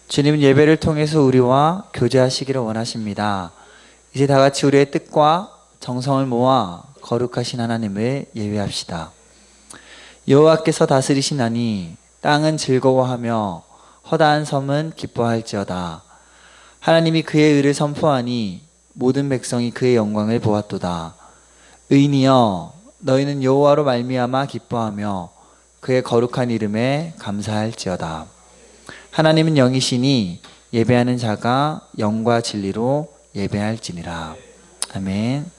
주님은 예배를 통해서 우리와 교제하시기를 원하십니다. 이제 다 같이 우리의 뜻과 정성을 모아 거룩하신 하나님을 예배합시다. 여호와께서 다스리시나니 땅은 즐거워하며 허다한 섬은 기뻐할지어다. 하나님이 그의 의를 선포하니 모든 백성이 그의 영광을 보았도다. 의인이여, 너희는 여호와로 말미암아 기뻐하며 그의 거룩한 이름에 감사할지어다. 하나님은 영이시니 예배하는 자가 영과 진리로 예배할지니라. 아멘.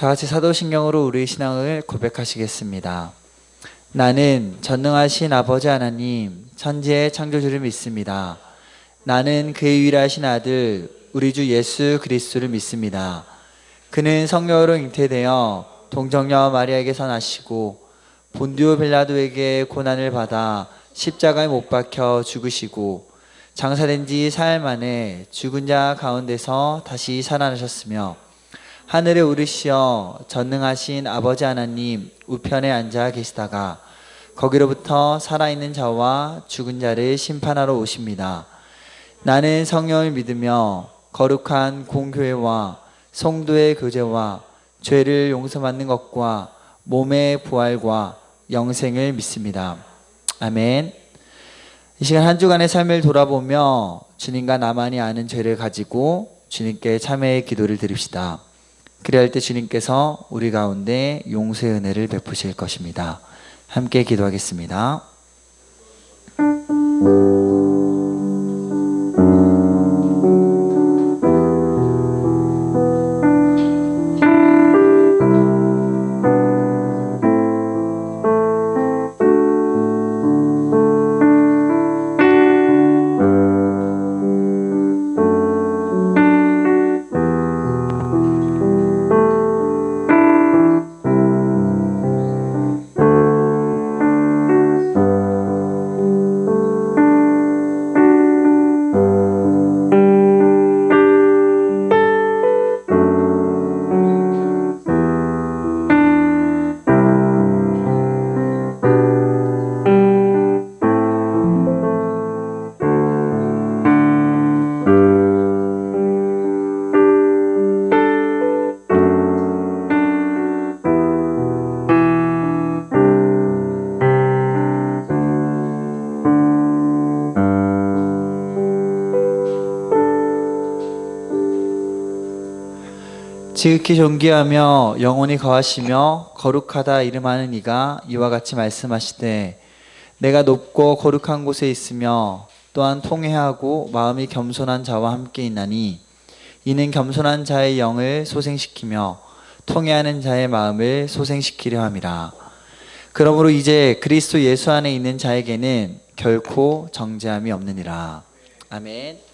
다 같이 사도신경으로 우리의 신앙을 고백하시겠습니다. 나는 전능하신 아버지 하나님, 천지의 창조주를 믿습니다. 나는 그의 유일하신 아들, 우리 주 예수 그리스도를 믿습니다. 그는 성령으로 잉태되어 동정녀 마리아에게서 나시고 본디오 빌라도에게 고난을 받아 십자가에 못 박혀 죽으시고 장사된 지 사흘 만에 죽은 자 가운데서 다시 살아나셨으며 하늘에 오르시어 전능하신 아버지 하나님 우편에 앉아 계시다가 거기로부터 살아있는 자와 죽은 자를 심판하러 오십니다. 나는 성령을 믿으며 거룩한 공교회와 성도의 교제와 죄를 용서받는 것과 몸의 부활과 영생을 믿습니다. 아멘. 이 시간 한 주간의 삶을 돌아보며 주님과 나만이 아는 죄를 가지고 주님께 참회의 기도를 드립시다. 그래야 할 때 주님께서 우리 가운데 용서의 은혜를 베푸실 것입니다. 함께 기도하겠습니다. 지극히 존귀하며 영원히 거하시며 거룩하다 이름하는 이가 이와 같이 말씀하시되 내가 높고 거룩한 곳에 있으며 또한 통회하고 마음이 겸손한 자와 함께 있나니 이는 겸손한 자의 영을 소생시키며 통회하는 자의 마음을 소생시키려 함이라. 그러므로 이제 그리스도 예수 안에 있는 자에게는 결코 정죄함이 없느니라. 아멘.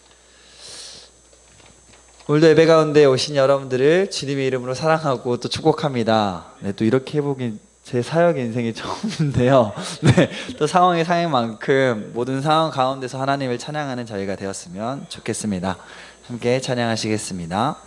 오늘도 예배 가운데 오신 여러분들을 주님의 이름으로 사랑하고 또 축복합니다. 네, 또 이렇게 해보긴 제 사역 인생이 처음인데요. 네, 또 상황이 상인 만큼 모든 상황 가운데서 하나님을 찬양하는 저희가 되었으면 좋겠습니다. 함께 찬양하시겠습니다.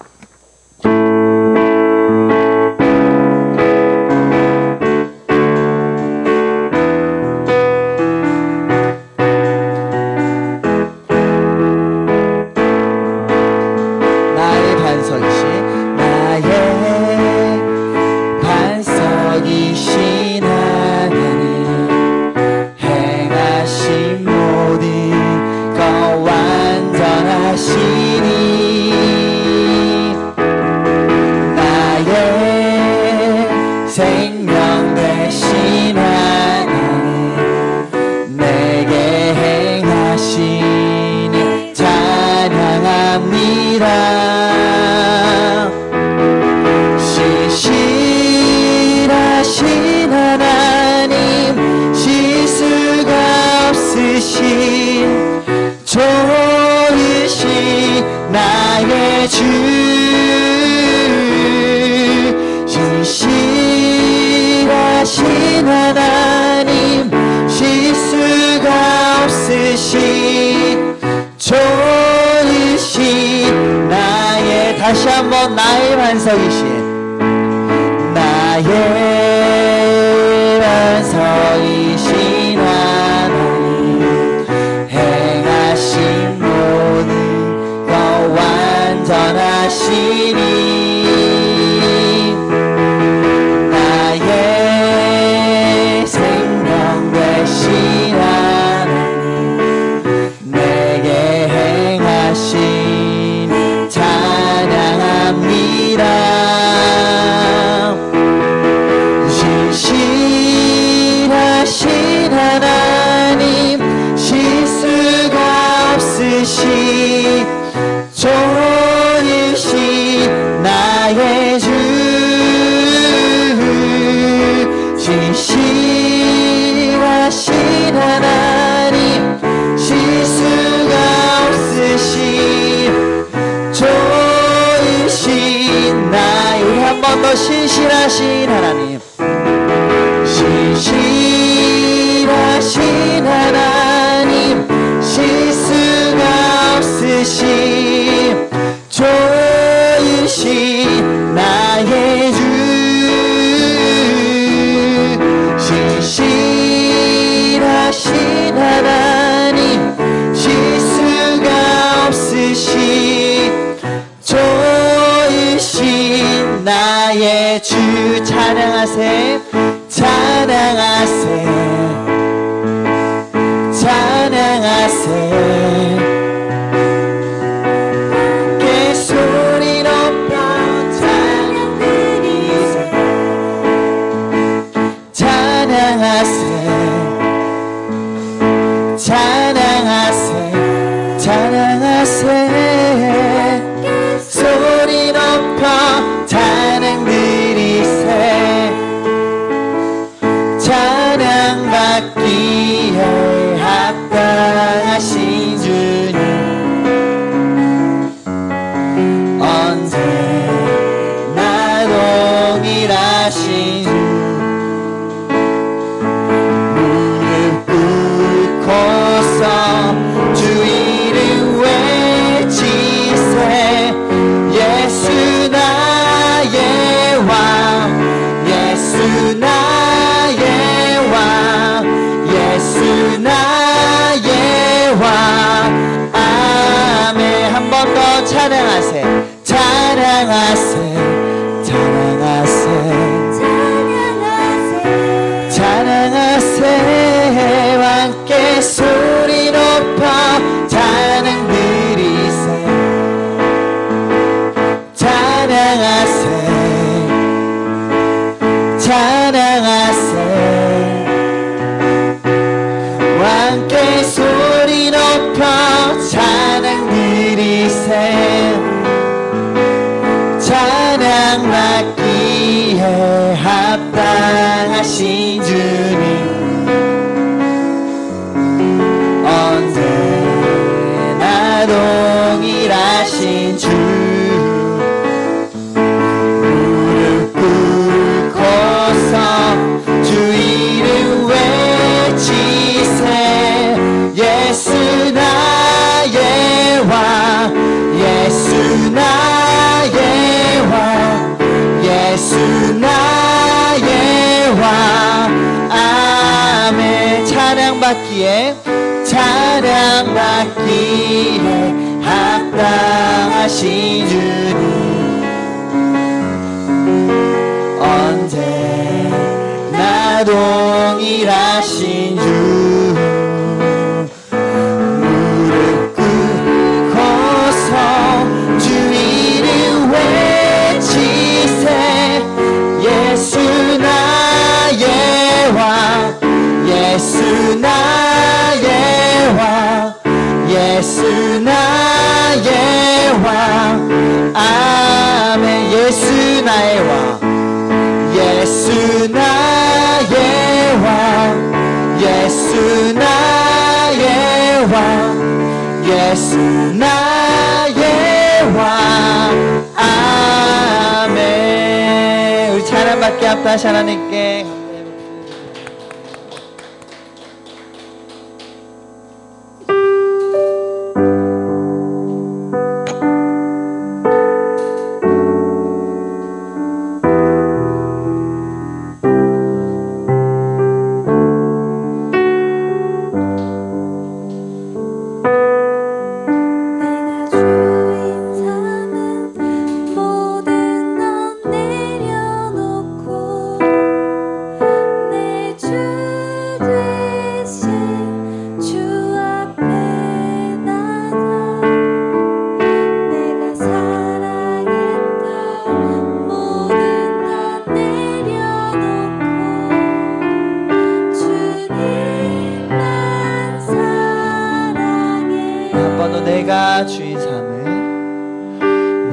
좋으신 나의 주 신실하신 하나님 실수가 없으신 좋으신 나의 다시 한번 나의 반석이신 나의 반석이신 하나님 행하신 모든 것 완전하시니 나의 생명 되신 하나님 내게 행하신 찬양합니다. 신실하신 하나님 실수가 없으신 좋으신 나의 주 신실하신 하나님 실수가 없으신 좋으신 나의 우리 한 번 더 신실하신 하나님 신실하신 하나님 실수가 없으신 좋으신 나의 주 신실하신 하나님 실수가 없으신 좋으신 나의 주 찬양하세 찬양하세 찬양하세 그 소리 높여 찬양 드리세 찬양하세 찬양하세 찬양하세 소리 높여 찬양 드리세 찬양받기에 합당하신 주님 언제나 동일하신 주 무릎 꿇고서 주 이름 외치세 예수 나의 왕 예수 나의 왕 예수 나의 왕 아멘 한 번 더 찬양하세 찬양하세 찬양하세 찬양하세 함께 소리 높여 찬양 드리세 찬양하세 찬양하세 함께 소리 높여 찬양 드리세 찬양 받기에 합당하신 주님 언제나 동일하신 주 무릎 꿇고서 주 이름 외치세 예수 나의 왕 예수 나의 왕 예수 나의 왕 아멘 찬양받기에 합당하신 주님 언제나 동일하신 주 무릎 꿇고서 주 이름 외치세 예수 나의 왕 예수 나의 왕 예수 나의 왕 아멘 예수 나의 왕 예수 나의 왕 예수 나의 왕. 아멘. 우리 찬양받게 합다시 하나님께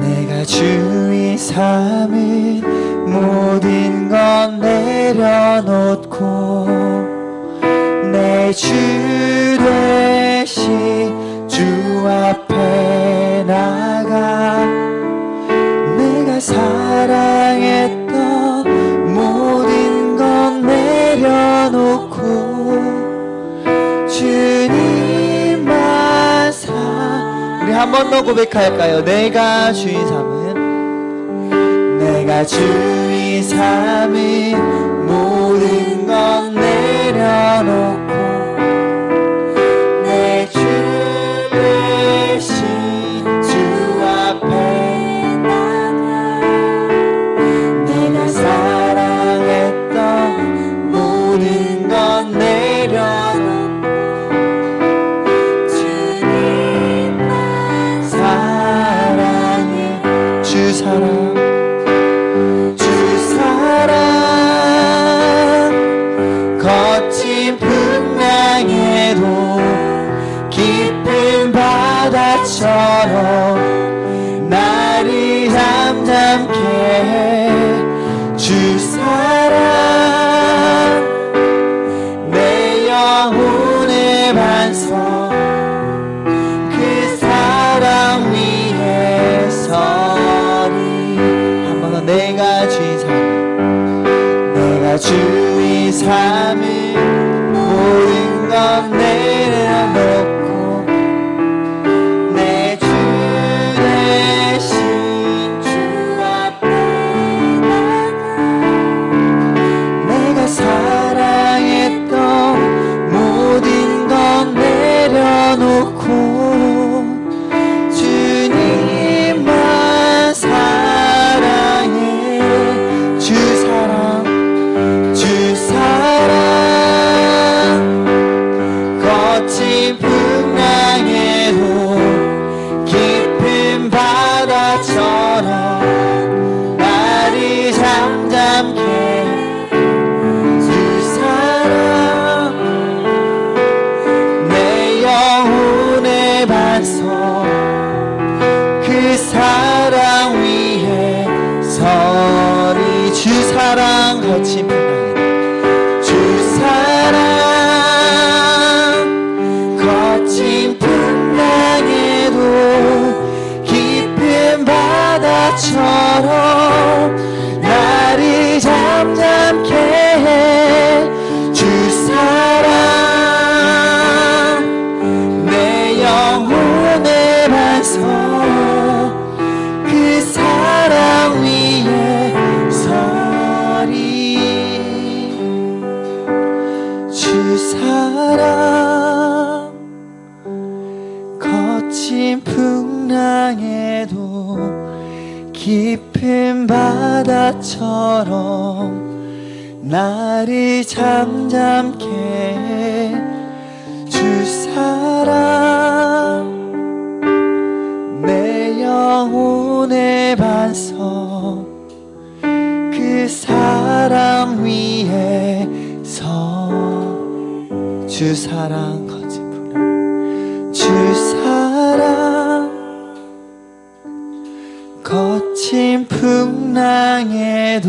내가 주인 삼은 모든 건 내려놓고 내 주 대신 주 앞에 나가 내가 사랑했던 모든 건 내려놓고 주님만 우리 한 번 더 고백할까요? 내가 주인 삼은 모든 건 내려놓고 내 주 대신 주 앞에 나가 내가 사랑했던 모든 건 내려놓고 주님만 사랑해. 주 사랑 거친 풍랑에도 깊은 바다처럼 나를 잠잠케 해. 주 사랑 내 영혼의 반석 그 사랑 위에 서리. 한 번 더 내가 주인 삼은 모든 건 내려놓고 내 주 대신 주 앞에 나가 내가 사랑했던 모든 건 내려놓고 주님만 사랑해. 주 사랑 거친 풍랑에도 깊은 바다처럼 나를 잠잠케 주 사랑 내 영혼의 반석 그 사랑 위에 서리. 주 사랑 거친 풍랑에 주 사랑 거친 풍랑에도 깊은 바다처럼 나를 잠잠케 해. 주 사랑 내 영혼의 반석 그 사랑 위에 서리. 주 사랑 거친 풍랑에도 깊은 바다처럼 나를 잠잠케 해. 주 사랑 내 영혼의 반석 그 사랑 위에 주 사랑 거친 풍랑 주 사랑 거친 풍랑에도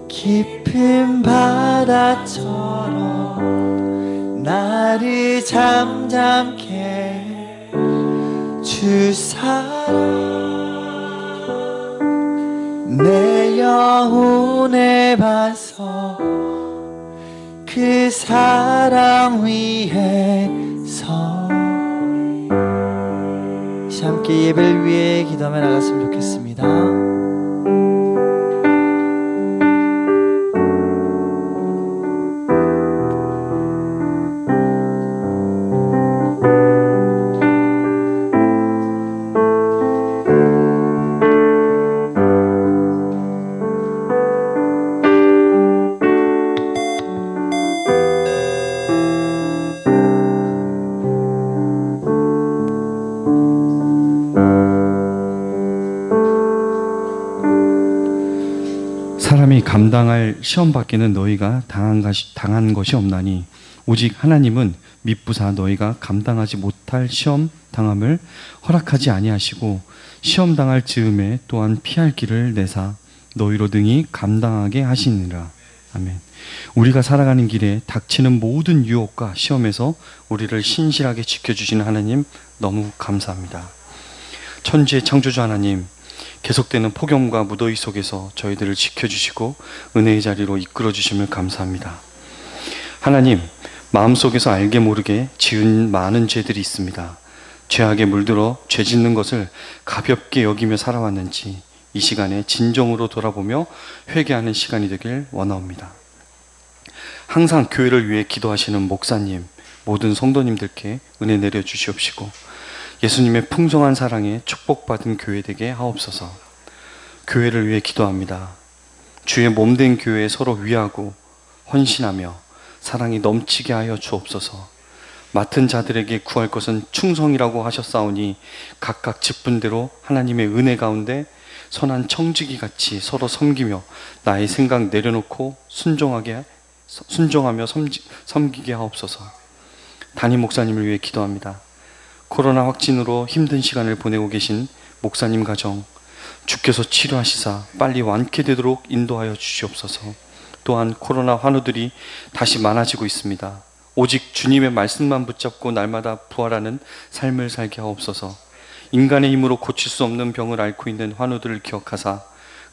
깊은 바다처럼 나를 잠잠케 주 사랑 내 영혼의 반석 그 사랑 위에서 함께 예배를 위해 기도하며 나갔으면 좋겠습니다. 사람이 감당할 시험 밖에는 너희가 당한 것이 없나니 오직 하나님은 미쁘사 너희가 감당하지 못할 시험 당함을 허락하지 아니하시고 시험 당할 즈음에 또한 피할 길을 내사 너희로 등이 감당하게 하시니라. 아멘. 우리가 살아가는 길에 닥치는 모든 유혹과 시험에서 우리를 신실하게 지켜주시는 하나님 너무 감사합니다. 천지의 창조주 하나님, 계속되는 폭염과 무더위 속에서 저희들을 지켜주시고 은혜의 자리로 이끌어주심을 감사합니다. 하나님, 마음속에서 알게 모르게 지은 많은 죄들이 있습니다. 죄악에 물들어 죄 짓는 것을 가볍게 여기며 살아왔는지 이 시간에 진정으로 돌아보며 회개하는 시간이 되길 원하옵니다. 항상 교회를 위해 기도하시는 목사님, 모든 성도님들께 은혜 내려 주시옵시고 예수님의 풍성한 사랑에 축복받은 교회 되게 하옵소서. 교회를 위해 기도합니다. 주의 몸된 교회에 서로 위하고 헌신하며 사랑이 넘치게 하여 주옵소서. 맡은 자들에게 구할 것은 충성이라고 하셨사오니 각각 직분대로 하나님의 은혜 가운데 선한 청지기 같이 서로 섬기며 나의 생각 내려놓고 순종하며 섬기게 하옵소서. 담임 목사님을 위해 기도합니다. 코로나 확진으로 힘든 시간을 보내고 계신 목사님 가정, 주께서 치료하시사 빨리 완쾌되도록 인도하여 주시옵소서. 또한 코로나 환우들이 다시 많아지고 있습니다. 오직 주님의 말씀만 붙잡고 날마다 부활하는 삶을 살게 하옵소서. 인간의 힘으로 고칠 수 없는 병을 앓고 있는 환우들을 기억하사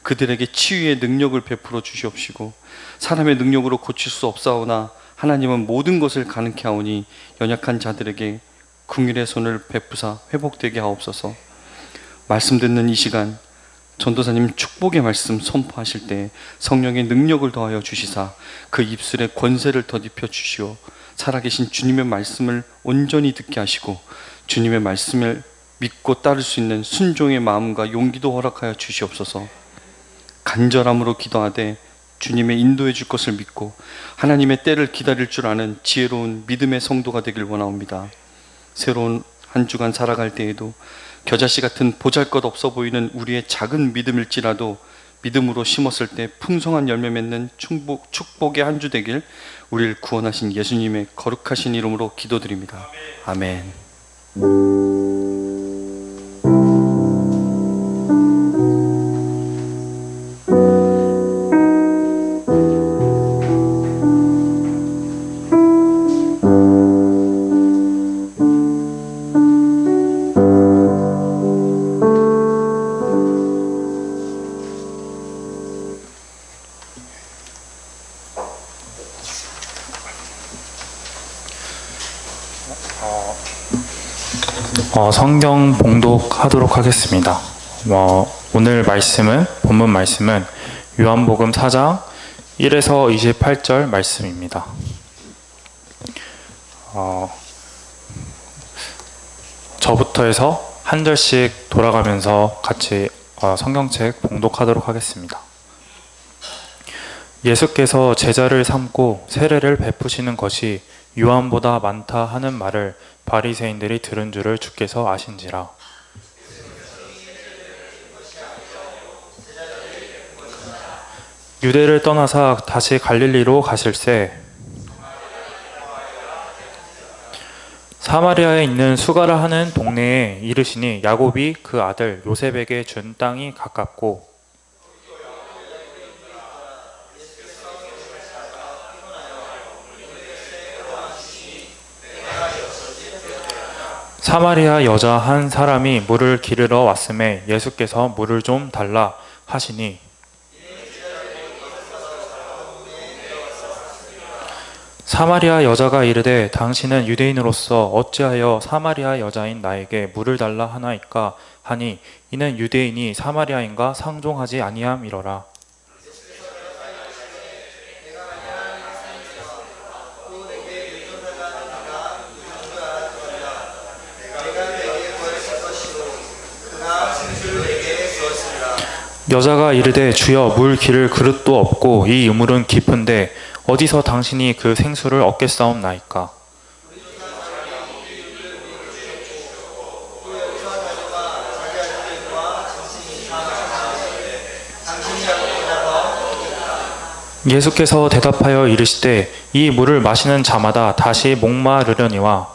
그들에게 치유의 능력을 베풀어 주시옵시고 사람의 능력으로 고칠 수 없사오나 하나님은 모든 것을 가능케 하오니 연약한 자들에게 긍휼의 손을 베푸사 회복되게 하옵소서. 말씀 듣는 이 시간 전도사님 축복의 말씀 선포하실 때 성령의 능력을 더하여 주시사 그 입술에 권세를 덧입혀 주시오 살아계신 주님의 말씀을 온전히 듣게 하시고 주님의 말씀을 믿고 따를 수 있는 순종의 마음과 용기도 허락하여 주시옵소서. 간절함으로 기도하되 주님의 인도해 줄 것을 믿고 하나님의 때를 기다릴 줄 아는 지혜로운 믿음의 성도가 되길 원하옵니다. 새로운 한 주간 살아갈 때에도 겨자씨 같은 보잘것없어 보이는 우리의 작은 믿음일지라도 믿음으로 심었을 때 풍성한 열매 맺는 축복의 한 주 되길 우리를 구원하신 예수님의 거룩하신 이름으로 기도드립니다. 아멘. 성경 봉독하도록 하겠습니다. 오늘 본문 말씀은 요한복음 4장 1에서 28절 말씀입니다. 저부터 해서 한 절씩 돌아가면서 같이 성경책 봉독하도록 하겠습니다. 예수께서 제자를 삼고 세례를 베푸시는 것이 요한보다 많다 하는 말을 바리새인들이 들은 줄을 주께서 아신지라. 유대를 떠나사 다시 갈릴리로 가실새 사마리아에 있는 수가라 하는 동네에 이르시니 야곱이 그 아들 요셉에게 준 땅이 가깝고 사마리아 여자 한 사람이 물을 기르러 왔음에 예수께서 물을 좀 달라 하시니 사마리아 여자가 이르되 당신은 유대인으로서 어찌하여 사마리아 여자인 나에게 물을 달라 하나이까 하니 이는 유대인이 사마리아인과 상종하지 아니함이러라. 여자가 이르되 주여 물 기를 그릇도 없고 이 우물은 깊은데 어디서 당신이 그 생수를 얻겠사옵나이까. 예수께서 대답하여 이르시되 이 물을 마시는 자마다 다시 목마르려니와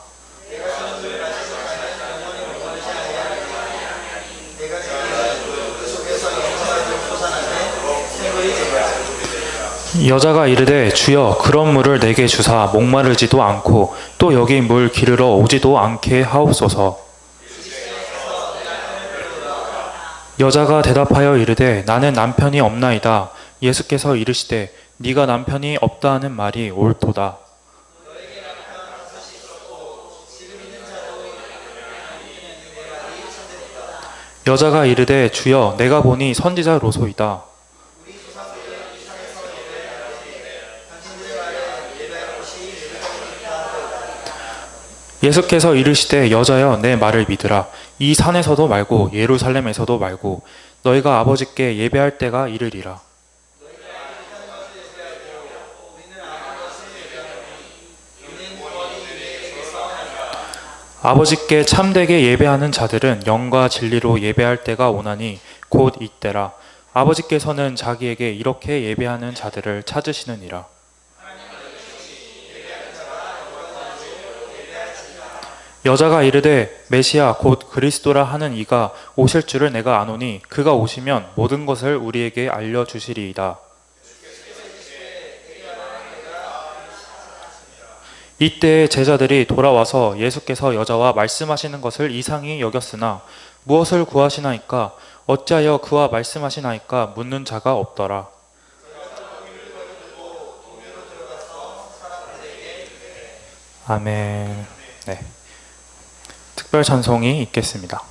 여자가 이르되 주여 그런 물을 내게 주사 목마르지도 않고 또 여기 물 기르러 오지도 않게 하옵소서. 여자가 대답하여 이르되 나는 남편이 없나이다. 예수께서 이르시되 네가 남편이 없다 하는 말이 옳도다. 여자가 이르되 주여 내가 보니 선지자로소이다. 예수께서 이르시되 여자여 내 말을 믿으라. 이 산에서도 말고 예루살렘에서도 말고 너희가 아버지께 예배할 때가 이르리라. 아버지께 참되게 예배하는 자들은 영과 진리로 예배할 때가 오나니 곧 이때라. 아버지께서는 자기에게 이렇게 예배하는 자들을 찾으시느니라. 여자가 이르되 메시아 곧 그리스도라 하는 이가 오실 줄을 내가 아노니 그가 오시면 모든 것을 우리에게 알려주시리이다. 이때에 제자들이 돌아와서 예수께서 여자와 말씀하시는 것을 이상히 여겼으나 무엇을 구하시나이까 어찌하여 그와 말씀하시나이까 묻는 자가 없더라. 아멘. 네. 특별 찬송이 있겠습니다.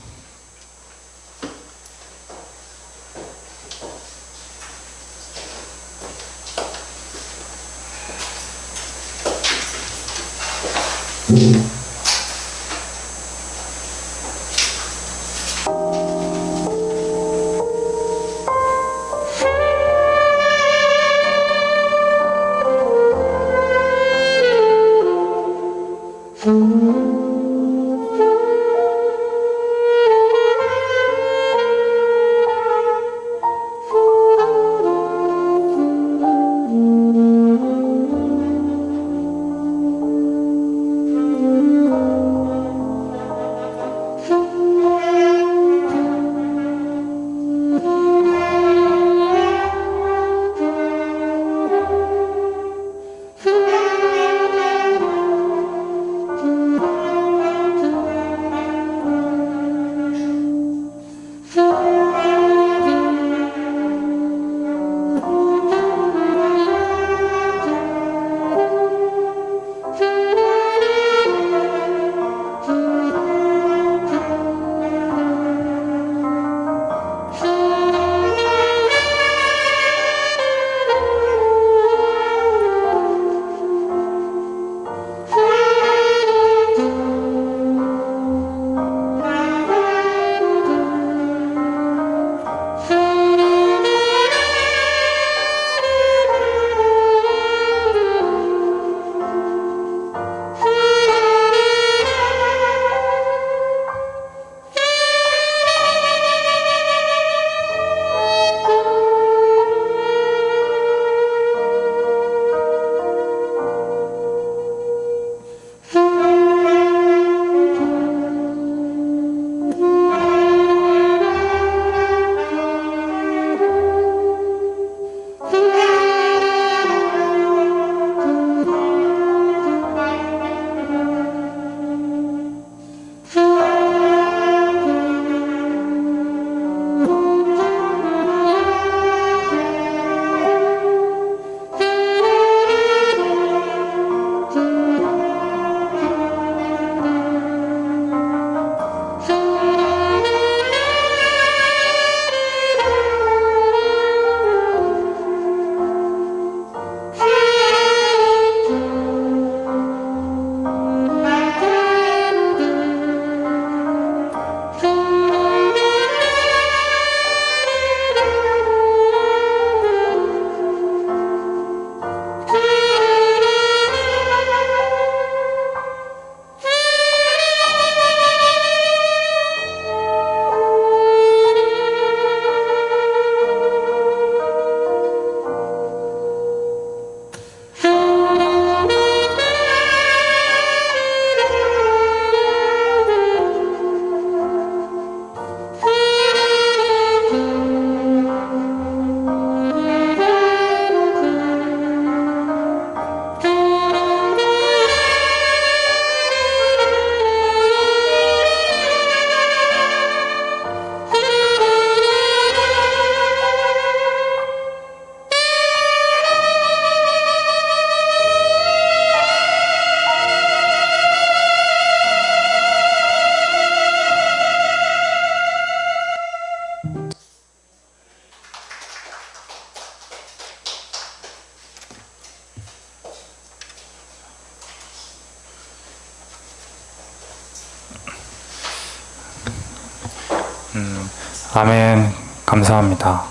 아멘. 감사합니다.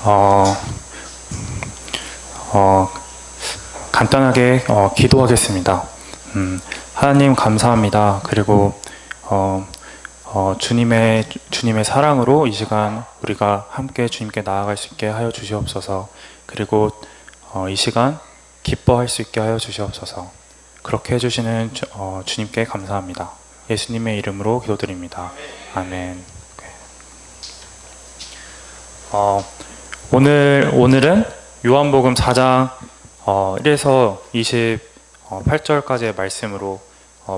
어, 간단하게 기도하겠습니다. 하나님 감사합니다. 그리고 주님의 사랑으로 이 시간 우리가 함께 주님께 나아갈 수 있게 하여 주시옵소서. 그리고 이 시간 기뻐할 수 있게 하여 주시옵소서. 그렇게 해주시는 주님께 감사합니다. 예수님의 이름으로 기도드립니다. 아멘. 오늘은 요한복음 4장 1에서 28절까지의 말씀으로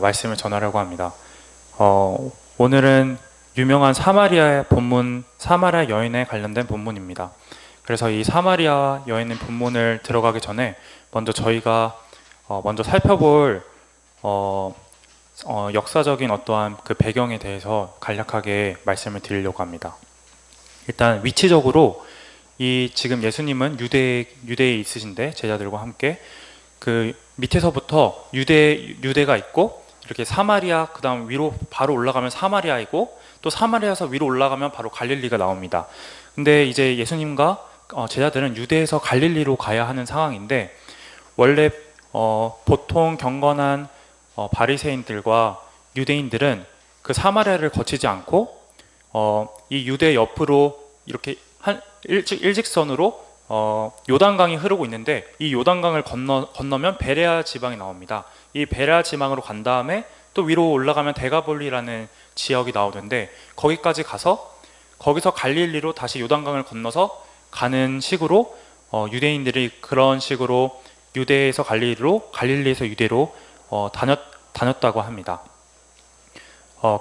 말씀을 전하려고 합니다. 오늘은 유명한 사마리아 여인에 관련된 본문입니다. 그래서 이 사마리아 여인의 본문을 들어가기 전에 먼저 저희가 먼저 살펴볼 역사적인 어떠한 그 배경에 대해서 간략하게 말씀을 드리려고 합니다. 일단 위치적으로 이 지금 예수님은 유대에 있으신데 제자들과 함께 그 밑에서부터 유대가 있고 이렇게 사마리아 그다음 위로 바로 올라가면 사마리아이고 또 사마리아에서 위로 올라가면 바로 갈릴리가 나옵니다. 근데 이제 예수님과 제자들은 유대에서 갈릴리로 가야 하는 상황인데 원래 보통 경건한 바리새인들과 유대인들은 그 사마리아를 거치지 않고 이 유대 옆으로 이렇게 한 일직선으로 요단강이 흐르고 있는데 이 요단강을 건너면 베레아 지방이 나옵니다. 이 베레아 지방으로 간 다음에 또 위로 올라가면 데가볼리라는 지역이 나오는데 거기까지 가서 거기서 갈릴리로 다시 요단강을 건너서 가는 식으로 유대인들이 그런 식으로 유대에서 갈릴리로 갈릴리에서 유대로 다녔다고 합니다.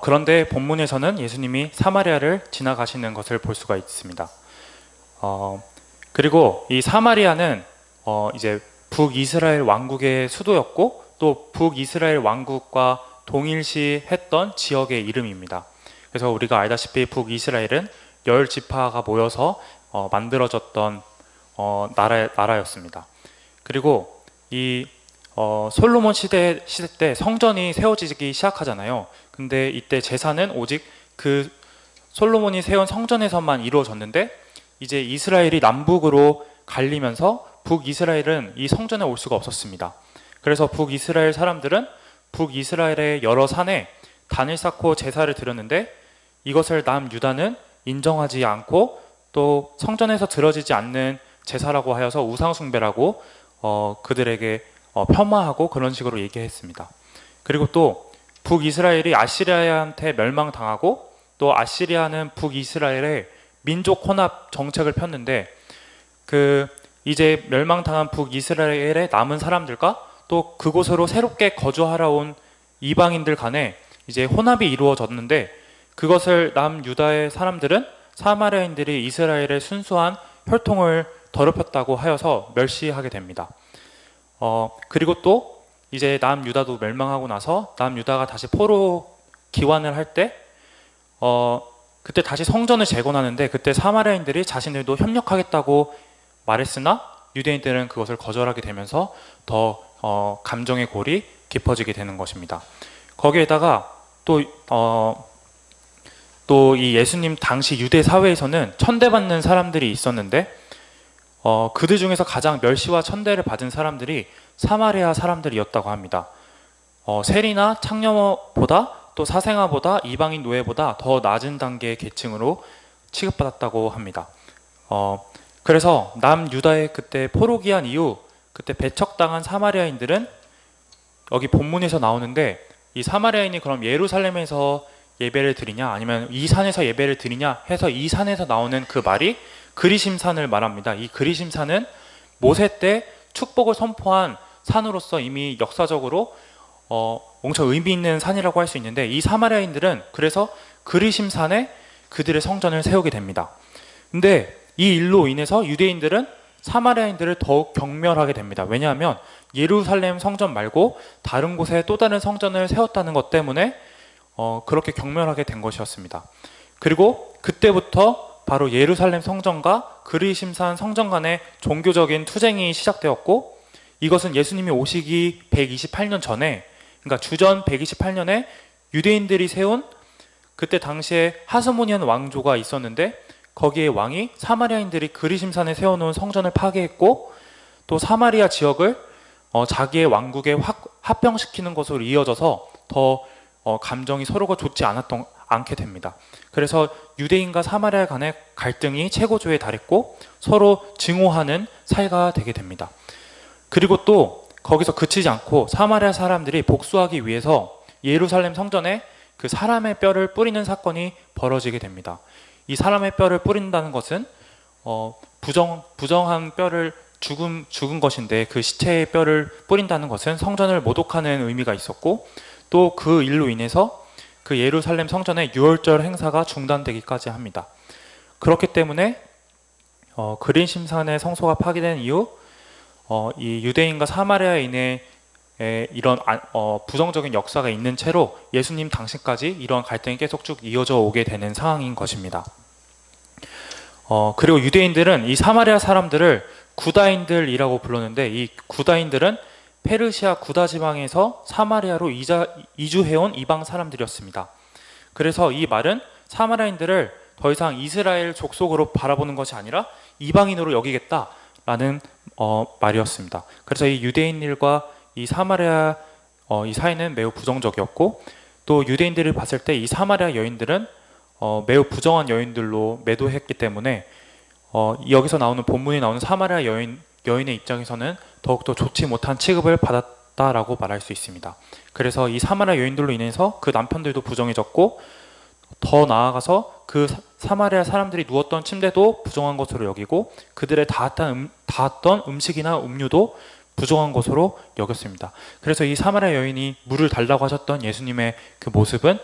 그런데 본문에서는 예수님이 사마리아를 지나가시는 것을 볼 수가 있습니다. 그리고 이 사마리아는 이제 북이스라엘 왕국의 수도였고 또 북이스라엘 왕국과 동일시했던 지역의 이름입니다. 그래서 우리가 알다시피 북이스라엘은 10지파가 모여서 만들어졌던 나라였습니다. 그리고 이 솔로몬 시대 때 성전이 세워지기 시작하잖아요. 근데 이때 제사는 오직 그 솔로몬이 세운 성전에서만 이루어졌는데 이제 이스라엘이 남북으로 갈리면서 북이스라엘은 이 성전에 올 수가 없었습니다. 그래서 북이스라엘 사람들은 북이스라엘의 여러 산에 단을 쌓고 제사를 드렸는데 이것을 남유다는 인정하지 않고 또 성전에서 드려지지 않는 제사라고 하여서 우상숭배라고 그들에게 폄하하고 그런 식으로 얘기했습니다. 그리고 또 북이스라엘이 아시리아한테 멸망당하고 또 아시리아는 북이스라엘의 민족 혼합 정책을 폈는데 그 이제 멸망당한 북이스라엘의 남은 사람들과 또 그곳으로 새롭게 거주하러 온 이방인들 간에 이제 혼합이 이루어졌는데 그것을 남유다의 사람들은 사마리아인들이 이스라엘의 순수한 혈통을 더럽혔다고 하여서 멸시하게 됩니다. 그리고 또 이제 남유다도 멸망하고 나서 남유다가 다시 포로 기환을 할 때 그때 다시 성전을 재건하는데 그때 사마리아인들이 자신들도 협력하겠다고 말했으나 유대인들은 그것을 거절하게 되면서 더 감정의 골이 깊어지게 되는 것입니다. 거기에다가 또 이 예수님 당시 유대 사회에서는 천대받는 사람들이 있었는데 그들 중에서 가장 멸시와 천대를 받은 사람들이 사마리아 사람들이었다고 합니다. 세리나 창녀보다 또 사생아보다 이방인 노예보다 더 낮은 단계의 계층으로 취급받았다고 합니다. 그래서 남유다의 그때 포로기한 이후 그때 배척당한 사마리아인들은 여기 본문에서 나오는데 이 사마리아인이 그럼 예루살렘에서 예배를 드리냐 아니면 이 산에서 예배를 드리냐 해서 이 산에서 나오는 그 말이 그리심산을 말합니다. 이 그리심산은 모세 때 축복을 선포한 산으로서 이미 역사적으로 엄청 의미 있는 산이라고 할 수 있는데 이 사마리아인들은 그래서 그리심산에 그들의 성전을 세우게 됩니다. 근데 이 일로 인해서 유대인들은 사마리아인들을 더욱 경멸하게 됩니다. 왜냐하면 예루살렘 성전 말고 다른 곳에 또 다른 성전을 세웠다는 것 때문에 그렇게 경멸하게 된 것이었습니다. 그리고 그때부터 바로 예루살렘 성전과 그리심산 성전 간의 종교적인 투쟁이 시작되었고 이것은 예수님이 오시기 128년 전에 그러니까 주전 128년에 유대인들이 세운 그때 당시에 하스모니안 왕조가 있었는데 거기에 왕이 사마리아인들이 그리심산에 세워놓은 성전을 파괴했고 또 사마리아 지역을 자기의 왕국에 합병시키는 것으로 이어져서 더 감정이 서로가 좋지 않게 됩니다. 그래서 유대인과 사마리아 간의 갈등이 최고조에 달했고 서로 증오하는 사이가 되게 됩니다. 그리고 또 거기서 그치지 않고 사마리아 사람들이 복수하기 위해서 예루살렘 성전에 그 사람의 뼈를 뿌리는 사건이 벌어지게 됩니다. 이 사람의 뼈를 뿌린다는 것은 부정한 뼈를 죽은 것인데 그 시체의 뼈를 뿌린다는 것은 성전을 모독하는 의미가 있었고 또 그 일로 인해서 그 예루살렘 성전의 유월절 행사가 중단되기까지 합니다. 그렇기 때문에 그리심산의 성소가 파괴된 이후 이 유대인과 사마리아인의 이런 부정적인 역사가 있는 채로 예수님 당시까지 이런 갈등이 계속 쭉 이어져 오게 되는 상황인 것입니다. 그리고 유대인들은 이 사마리아 사람들을 구다인들이라고 불렀는데 이 구다인들은 페르시아 구다 지방에서 사마리아로 이주해온 이방 사람들이었습니다. 그래서 이 말은 사마리아인들을 더 이상 이스라엘 족속으로 바라보는 것이 아니라 이방인으로 여기겠다라는 말이었습니다. 그래서 이 유대인들과 이 사마리아 이 사이는 매우 부정적이었고 또 유대인들을 봤을 때 이 사마리아 여인들은 매우 부정한 여인들로 매도했기 때문에 여기서 나오는 본문에 나오는 사마리아 여인의 입장에서는 더욱더 좋지 못한 취급을 받았다라고 말할 수 있습니다. 그래서 이 사마리아 여인들로 인해서 그 남편들도 부정해졌고 더 나아가서 그 사마리아 사람들이 누웠던 침대도 부정한 것으로 여기고 그들의 닿았던 음식이나 음료도 부정한 것으로 여겼습니다. 그래서 이 사마리아 여인이 물을 달라고 하셨던 예수님의 그 모습은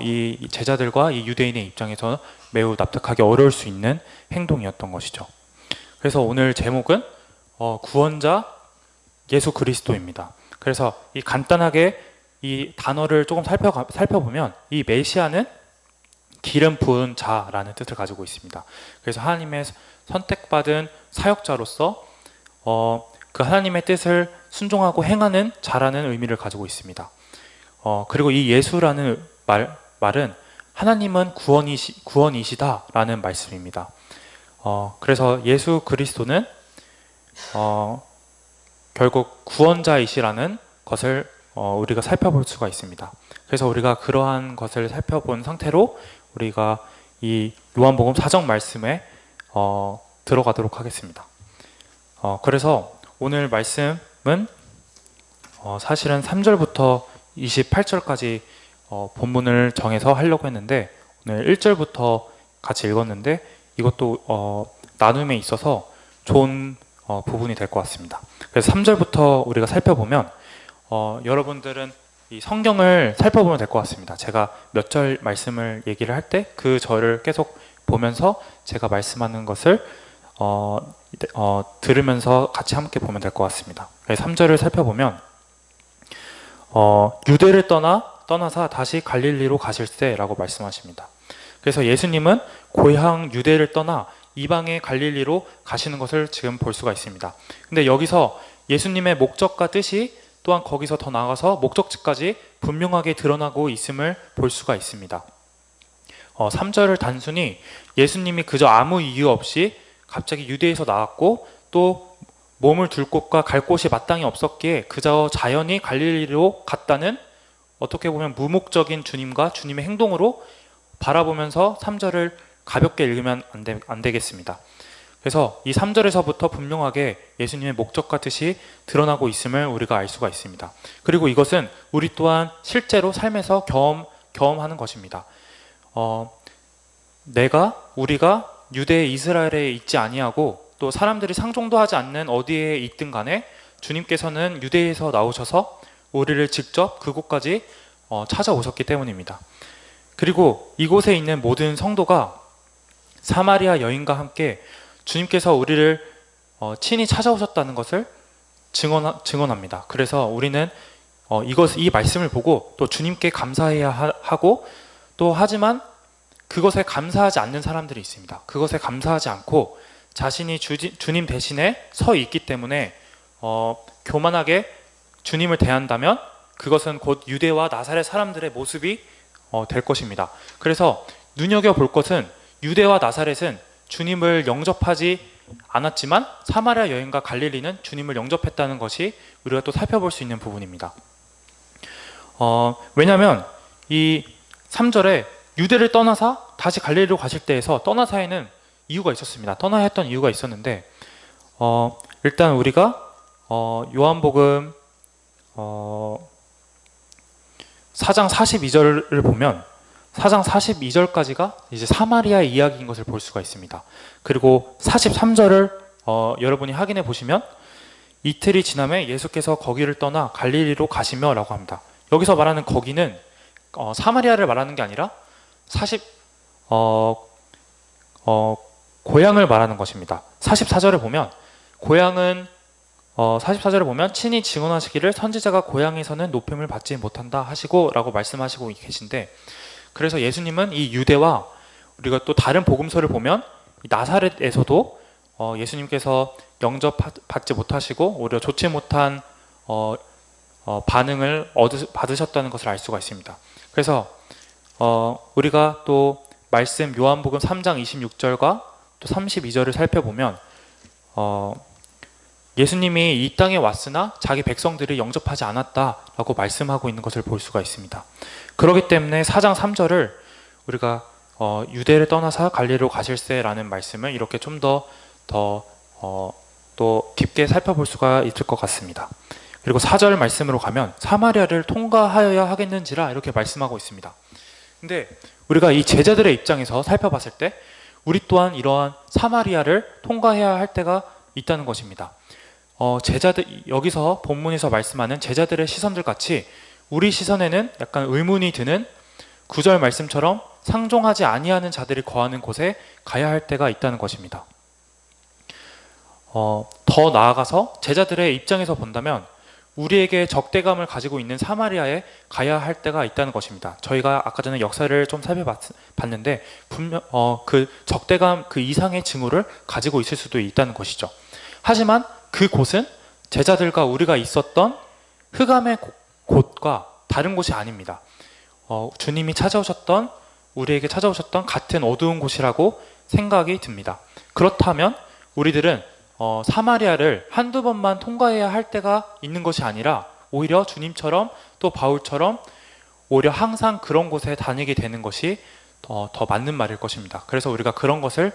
이 제자들과 이 유대인의 입장에서 매우 납득하기 어려울 수 있는 행동이었던 것이죠. 그래서 오늘 제목은 구원자 예수 그리스도입니다. 그래서 이 간단하게 이 단어를 조금 살펴보면 이 메시아는 기름 부은 자라는 뜻을 가지고 있습니다. 그래서 하나님의 선택받은 사역자로서 그 하나님의 뜻을 순종하고 행하는 자라는 의미를 가지고 있습니다. 그리고 이 예수라는 말은 하나님은 구원이시다라는 말씀입니다. 그래서 예수 그리스도는 결국 구원자이시라는 것을 우리가 살펴볼 수가 있습니다. 그래서 우리가 그러한 것을 살펴본 상태로 우리가 이 요한복음 4장 말씀에 들어가도록 하겠습니다. 그래서 오늘 말씀은 사실은 3절부터 28절까지 본문을 정해서 하려고 했는데 오늘 1절부터 같이 읽었는데 이것도 나눔에 있어서 좋은 부분이 될 것 같습니다. 그래서 3절부터 우리가 살펴보면 여러분들은 이 성경을 살펴보면 될 것 같습니다. 제가 몇 절 말씀을 얘기를 할 때 그 절을 계속 보면서 제가 말씀하는 것을 들으면서 같이 함께 보면 될 것 같습니다. 그래서 3절을 살펴보면 유대를 떠나사 다시 갈릴리로 가실세라고 말씀하십니다. 그래서 예수님은 고향 유대를 떠나 이방의 갈릴리로 가시는 것을 지금 볼 수가 있습니다. 근데 여기서 예수님의 목적과 뜻이 또한 거기서 더 나아가서 목적지까지 분명하게 드러나고 있음을 볼 수가 있습니다. 3절을 단순히 예수님이 그저 아무 이유 없이 갑자기 유대에서 나왔고 또 몸을 둘 곳과 갈 곳이 마땅히 없었기에 그저 자연히 갈릴리로 갔다는 어떻게 보면 무목적인 주님과 주님의 행동으로 바라보면서 3절을 가볍게 읽으면 안 되겠습니다. 그래서 이 3절에서부터 분명하게 예수님의 목적과 뜻이 드러나고 있음을 우리가 알 수가 있습니다. 그리고 이것은 우리 또한 실제로 삶에서 경험하는 것입니다. 우리가 유대 이스라엘에 있지 아니하고 또 사람들이 상종도 하지 않는 어디에 있든 간에 주님께서는 유대에서 나오셔서 우리를 직접 그곳까지 찾아오셨기 때문입니다. 그리고 이곳에 있는 모든 성도가 사마리아 여인과 함께 주님께서 우리를 친히 찾아오셨다는 것을 증언합니다. 그래서 우리는 이 말씀을 보고 또 주님께 감사해야 하고 또 하지만 그것에 감사하지 않는 사람들이 있습니다. 그것에 감사하지 않고 자신이 주님 대신에 서 있기 때문에 교만하게 주님을 대한다면 그것은 곧 유대와 나사렛 사람들의 모습이 될 것입니다. 그래서 눈여겨볼 것은 유대와 나사렛은 주님을 영접하지 않았지만 사마리아 여인과 갈릴리는 주님을 영접했다는 것이 우리가 또 살펴볼 수 있는 부분입니다. 왜냐하면 이 3절에 유대를 떠나서 다시 갈릴리로 가실 때에서 떠나사에는 이유가 있었습니다. 떠나야 했던 이유가 있었는데 일단 우리가 요한복음 4장 42절을 보면 4장 42절까지가 이제 사마리아 이야기인 것을 볼 수가 있습니다. 그리고 43절을 여러분이 확인해 보시면 이틀이 지남에 예수께서 거기를 떠나 갈릴리로 가시며 라고 합니다. 여기서 말하는 거기는 사마리아를 말하는 게 아니라 고향을 말하는 것입니다. 44절에 보면 고향은 44절에 보면 친히 증언하시기를 선지자가 고향에서는 높임을 받지 못한다 하시고 라고 말씀하시고 계신데, 그래서 예수님은 이 유대와 우리가 또 다른 복음서를 보면 나사렛에서도 예수님께서 영접받지 못하시고 오히려 좋지 못한 반응을 받으셨다는 것을 알 수가 있습니다. 그래서 우리가 또 말씀 요한복음 3장 26절과 또 32절을 살펴보면 예수님이 이 땅에 왔으나 자기 백성들이 영접하지 않았다라고 말씀하고 있는 것을 볼 수가 있습니다. 그렇기 때문에 4장 3절을 우리가 유대를 떠나서 갈릴리로 가실세라는 말씀을 이렇게 좀 더 또 깊게 살펴볼 수가 있을 것 같습니다. 그리고 4절 말씀으로 가면 사마리아를 통과하여야 하겠는지라 이렇게 말씀하고 있습니다. 근데 우리가 이 제자들의 입장에서 살펴봤을 때 우리 또한 이러한 사마리아를 통과해야 할 때가 있다는 것입니다. 제자들, 여기서 본문에서 말씀하는 제자들의 시선들 같이 우리 시선에는 약간 의문이 드는 9절 말씀처럼 상종하지 아니하는 자들이 거하는 곳에 가야 할 때가 있다는 것입니다. 더 나아가서 제자들의 입장에서 본다면 우리에게 적대감을 가지고 있는 사마리아에 가야 할 때가 있다는 것입니다. 저희가 아까 전에 역사를 좀 살펴봤는데 분명 그 적대감 그 이상의 징후를 가지고 있을 수도 있다는 것이죠. 하지만 그곳은 제자들과 우리가 있었던 흑암의 곳과 다른 곳이 아닙니다. 주님이 우리에게 찾아오셨던 같은 어두운 곳이라고 생각이 듭니다. 그렇다면 우리들은 사마리아를 한두 번만 통과해야 할 때가 있는 것이 아니라 오히려 주님처럼 또 바울처럼 오히려 항상 그런 곳에 다니게 되는 것이 더 맞는 말일 것입니다. 그래서 우리가 그런 것을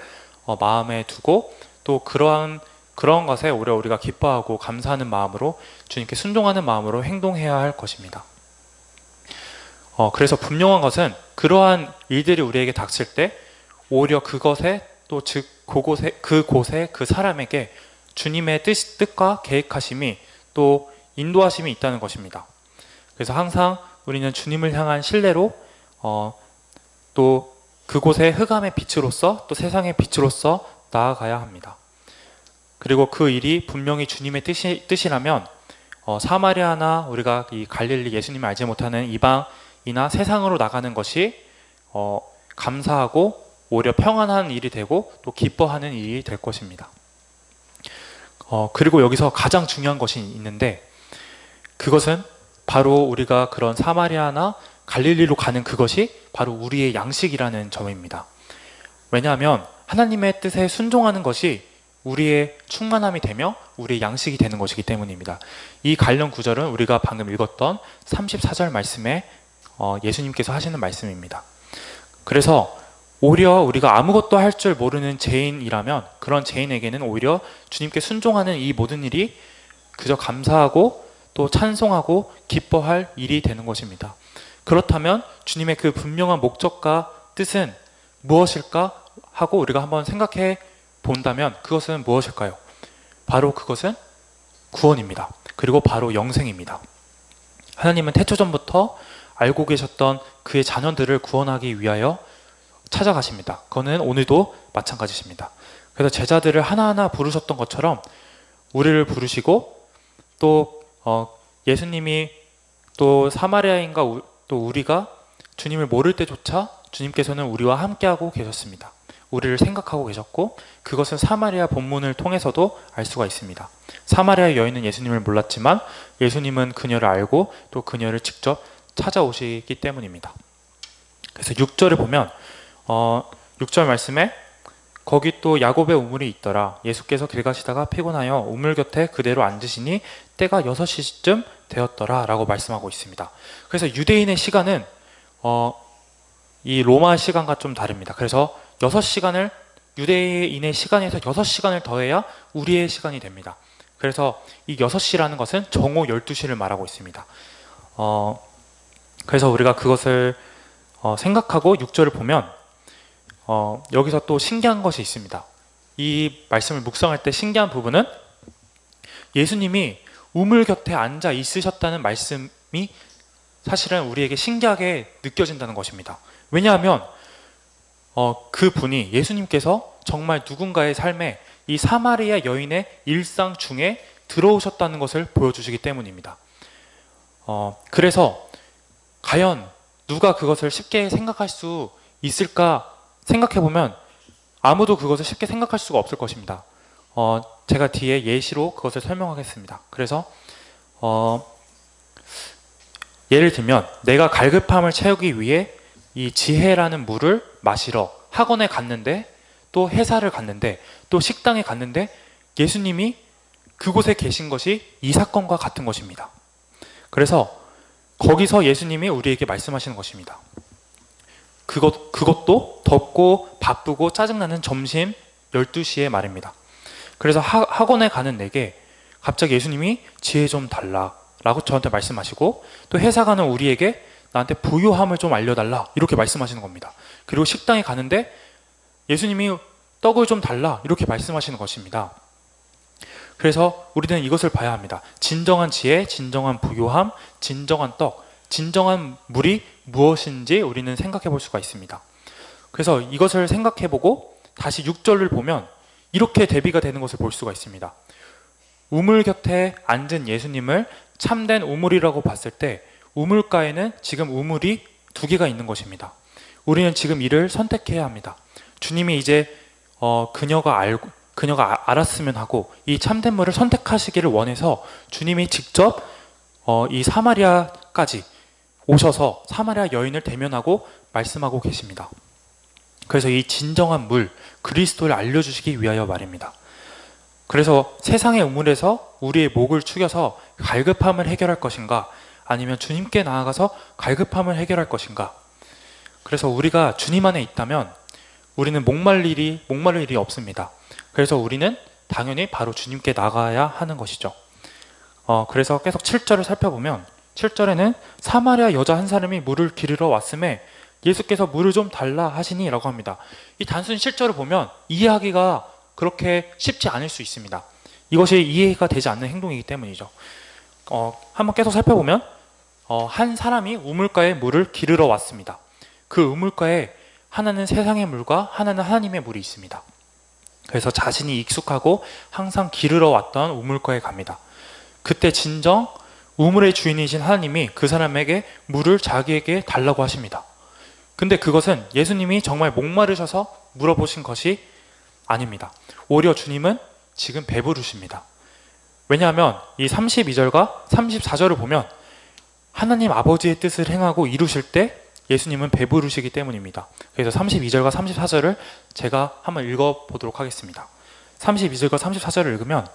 마음에 두고 또 그런 것에 오히려 우리가 기뻐하고 감사하는 마음으로 주님께 순종하는 마음으로 행동해야 할 것입니다. 그래서 분명한 것은 그러한 일들이 우리에게 닥칠 때 오히려 그것에 또 즉 그곳에 그 사람에게 주님의 뜻과 계획하심이 또 인도하심이 있다는 것입니다. 그래서 항상 우리는 주님을 향한 신뢰로 또 그곳의 흑암의 빛으로서 또 세상의 빛으로서 나아가야 합니다. 그리고 그 일이 분명히 주님의 뜻이라면 사마리아나 우리가 이 갈릴리 예수님을 알지 못하는 이방이나 세상으로 나가는 것이 감사하고 오히려 평안한 일이 되고 또 기뻐하는 일이 될 것입니다. 그리고 여기서 가장 중요한 것이 있는데 그것은 바로 우리가 그런 사마리아나 갈릴리로 가는 그것이 바로 우리의 양식이라는 점입니다. 왜냐하면 하나님의 뜻에 순종하는 것이 우리의 충만함이 되며 우리의 양식이 되는 것이기 때문입니다. 이 관련 구절은 우리가 방금 읽었던 34절 말씀에 예수님께서 하시는 말씀입니다. 그래서 오히려 우리가 아무것도 할 줄 모르는 죄인이라면 그런 죄인에게는 오히려 주님께 순종하는 이 모든 일이 그저 감사하고 또 찬송하고 기뻐할 일이 되는 것입니다. 그렇다면 주님의 그 분명한 목적과 뜻은 무엇일까 하고 우리가 한번 생각해 본다면 그것은 무엇일까요? 바로 그것은 구원입니다. 그리고 바로 영생입니다. 하나님은 태초전부터 알고 계셨던 그의 자녀들을 구원하기 위하여 찾아가십니다. 그거는 오늘도 마찬가지십니다. 그래서 제자들을 하나하나 부르셨던 것처럼 우리를 부르시고 또 예수님이 또 사마리아인과 또 우리가 주님을 모를 때조차 주님께서는 우리와 함께하고 계셨습니다. 우리를 생각하고 계셨고 그것은 사마리아 본문을 통해서도 알 수가 있습니다. 사마리아 여인은 예수님을 몰랐지만 예수님은 그녀를 알고 또 그녀를 직접 찾아오시기 때문입니다. 그래서 6절을 보면 6절 말씀에 거기 또 야곱의 우물이 있더라. 예수께서 길 가시다가 피곤하여 우물 곁에 그대로 앉으시니 때가 6시쯤 되었더라 라고 말씀하고 있습니다. 그래서 유대인의 시간은 이 로마 시간과 좀 다릅니다. 그래서 6시간을 유대인의 시간에서 6시간을 더해야 우리의 시간이 됩니다. 그래서 이 6시라는 것은 정오 12시를 말하고 있습니다. 그래서 우리가 그것을 생각하고 6절을 보면 여기서 또 신기한 것이 있습니다. 이 말씀을 묵상할 때 신기한 부분은 예수님이 우물 곁에 앉아 있으셨다는 말씀이 사실은 우리에게 신기하게 느껴진다는 것입니다. 왜냐하면 그 분이 예수님께서 정말 누군가의 삶에 이 사마리아 여인의 일상 중에 들어오셨다는 것을 보여주시기 때문입니다. 그래서 과연 누가 그것을 쉽게 생각할 수 있을까 생각해보면 아무도 그것을 쉽게 생각할 수가 없을 것입니다. 제가 뒤에 예시로 그것을 설명하겠습니다. 그래서 예를 들면 내가 갈급함을 채우기 위해 이 지혜라는 물을 마시러 학원에 갔는데, 또 회사를 갔는데, 또 식당에 갔는데 예수님이 그곳에 계신 것이 이 사건과 같은 것입니다. 그래서 거기서 예수님이 우리에게 말씀하시는 것입니다. 그것도 덥고 바쁘고 짜증나는 점심 12시의 말입니다. 그래서 학원에 가는 내게 갑자기 예수님이 지혜 좀 달라 라고 저한테 말씀하시고, 또 회사 가는 우리에게 나한테 부유함을 좀 알려달라 이렇게 말씀하시는 겁니다. 그리고 식당에 가는데 예수님이 떡을 좀 달라 이렇게 말씀하시는 것입니다. 그래서 우리는 이것을 봐야 합니다. 진정한 지혜, 진정한 부유함, 진정한 떡, 진정한 물이 무엇인지 우리는 생각해 볼 수가 있습니다. 그래서 이것을 생각해 보고 다시 6절을 보면 이렇게 대비가 되는 것을 볼 수가 있습니다. 우물 곁에 앉은 예수님을 참된 우물이라고 봤을 때 우물가에는 지금 우물이 2개가 있는 것입니다. 우리는 지금 이를 선택해야 합니다. 주님이 이제 그녀가 알았으면 하고 이 참된 물을 선택하시기를 원해서 주님이 직접 이 사마리아까지 오셔서 사마리아 여인을 대면하고 말씀하고 계십니다. 그래서 이 진정한 물, 그리스도를 알려주시기 위하여 말입니다. 그래서 세상의 우물에서 우리의 목을 축여서 갈급함을 해결할 것인가, 아니면 주님께 나아가서 갈급함을 해결할 것인가. 그래서 우리가 주님 안에 있다면 우리는 목마를 일이 없습니다. 그래서 우리는 당연히 바로 주님께 나가야 하는 것이죠. 그래서 계속 7절을 살펴보면 7절에는 사마리아 여자 한 사람이 물을 기르러 왔음에 예수께서 물을 좀 달라 하시니 라고 합니다. 이 단순 7절을 보면 이해하기가 그렇게 쉽지 않을 수 있습니다. 이것이 이해가 되지 않는 행동이기 때문이죠. 한번 계속 살펴보면 한 사람이 우물가에 물을 기르러 왔습니다. 그 우물가에 하나는 세상의 물과 하나는 하나님의 물이 있습니다. 그래서 자신이 익숙하고 항상 기르러 왔던 우물가에 갑니다. 그때 진정 우물의 주인이신 하나님이 그 사람에게 물을 자기에게 달라고 하십니다. 근데 그것은 예수님이 정말 목마르셔서 물어보신 것이 아닙니다. 오히려 주님은 지금 배부르십니다. 왜냐하면 이 32절과 34절을 보면 하나님 아버지의 뜻을 행하고 이루실 때 예수님은 배부르시기 때문입니다. 그래서 32절과 34절을 제가 한번 읽어보도록 하겠습니다. 32절과 34절을 읽으면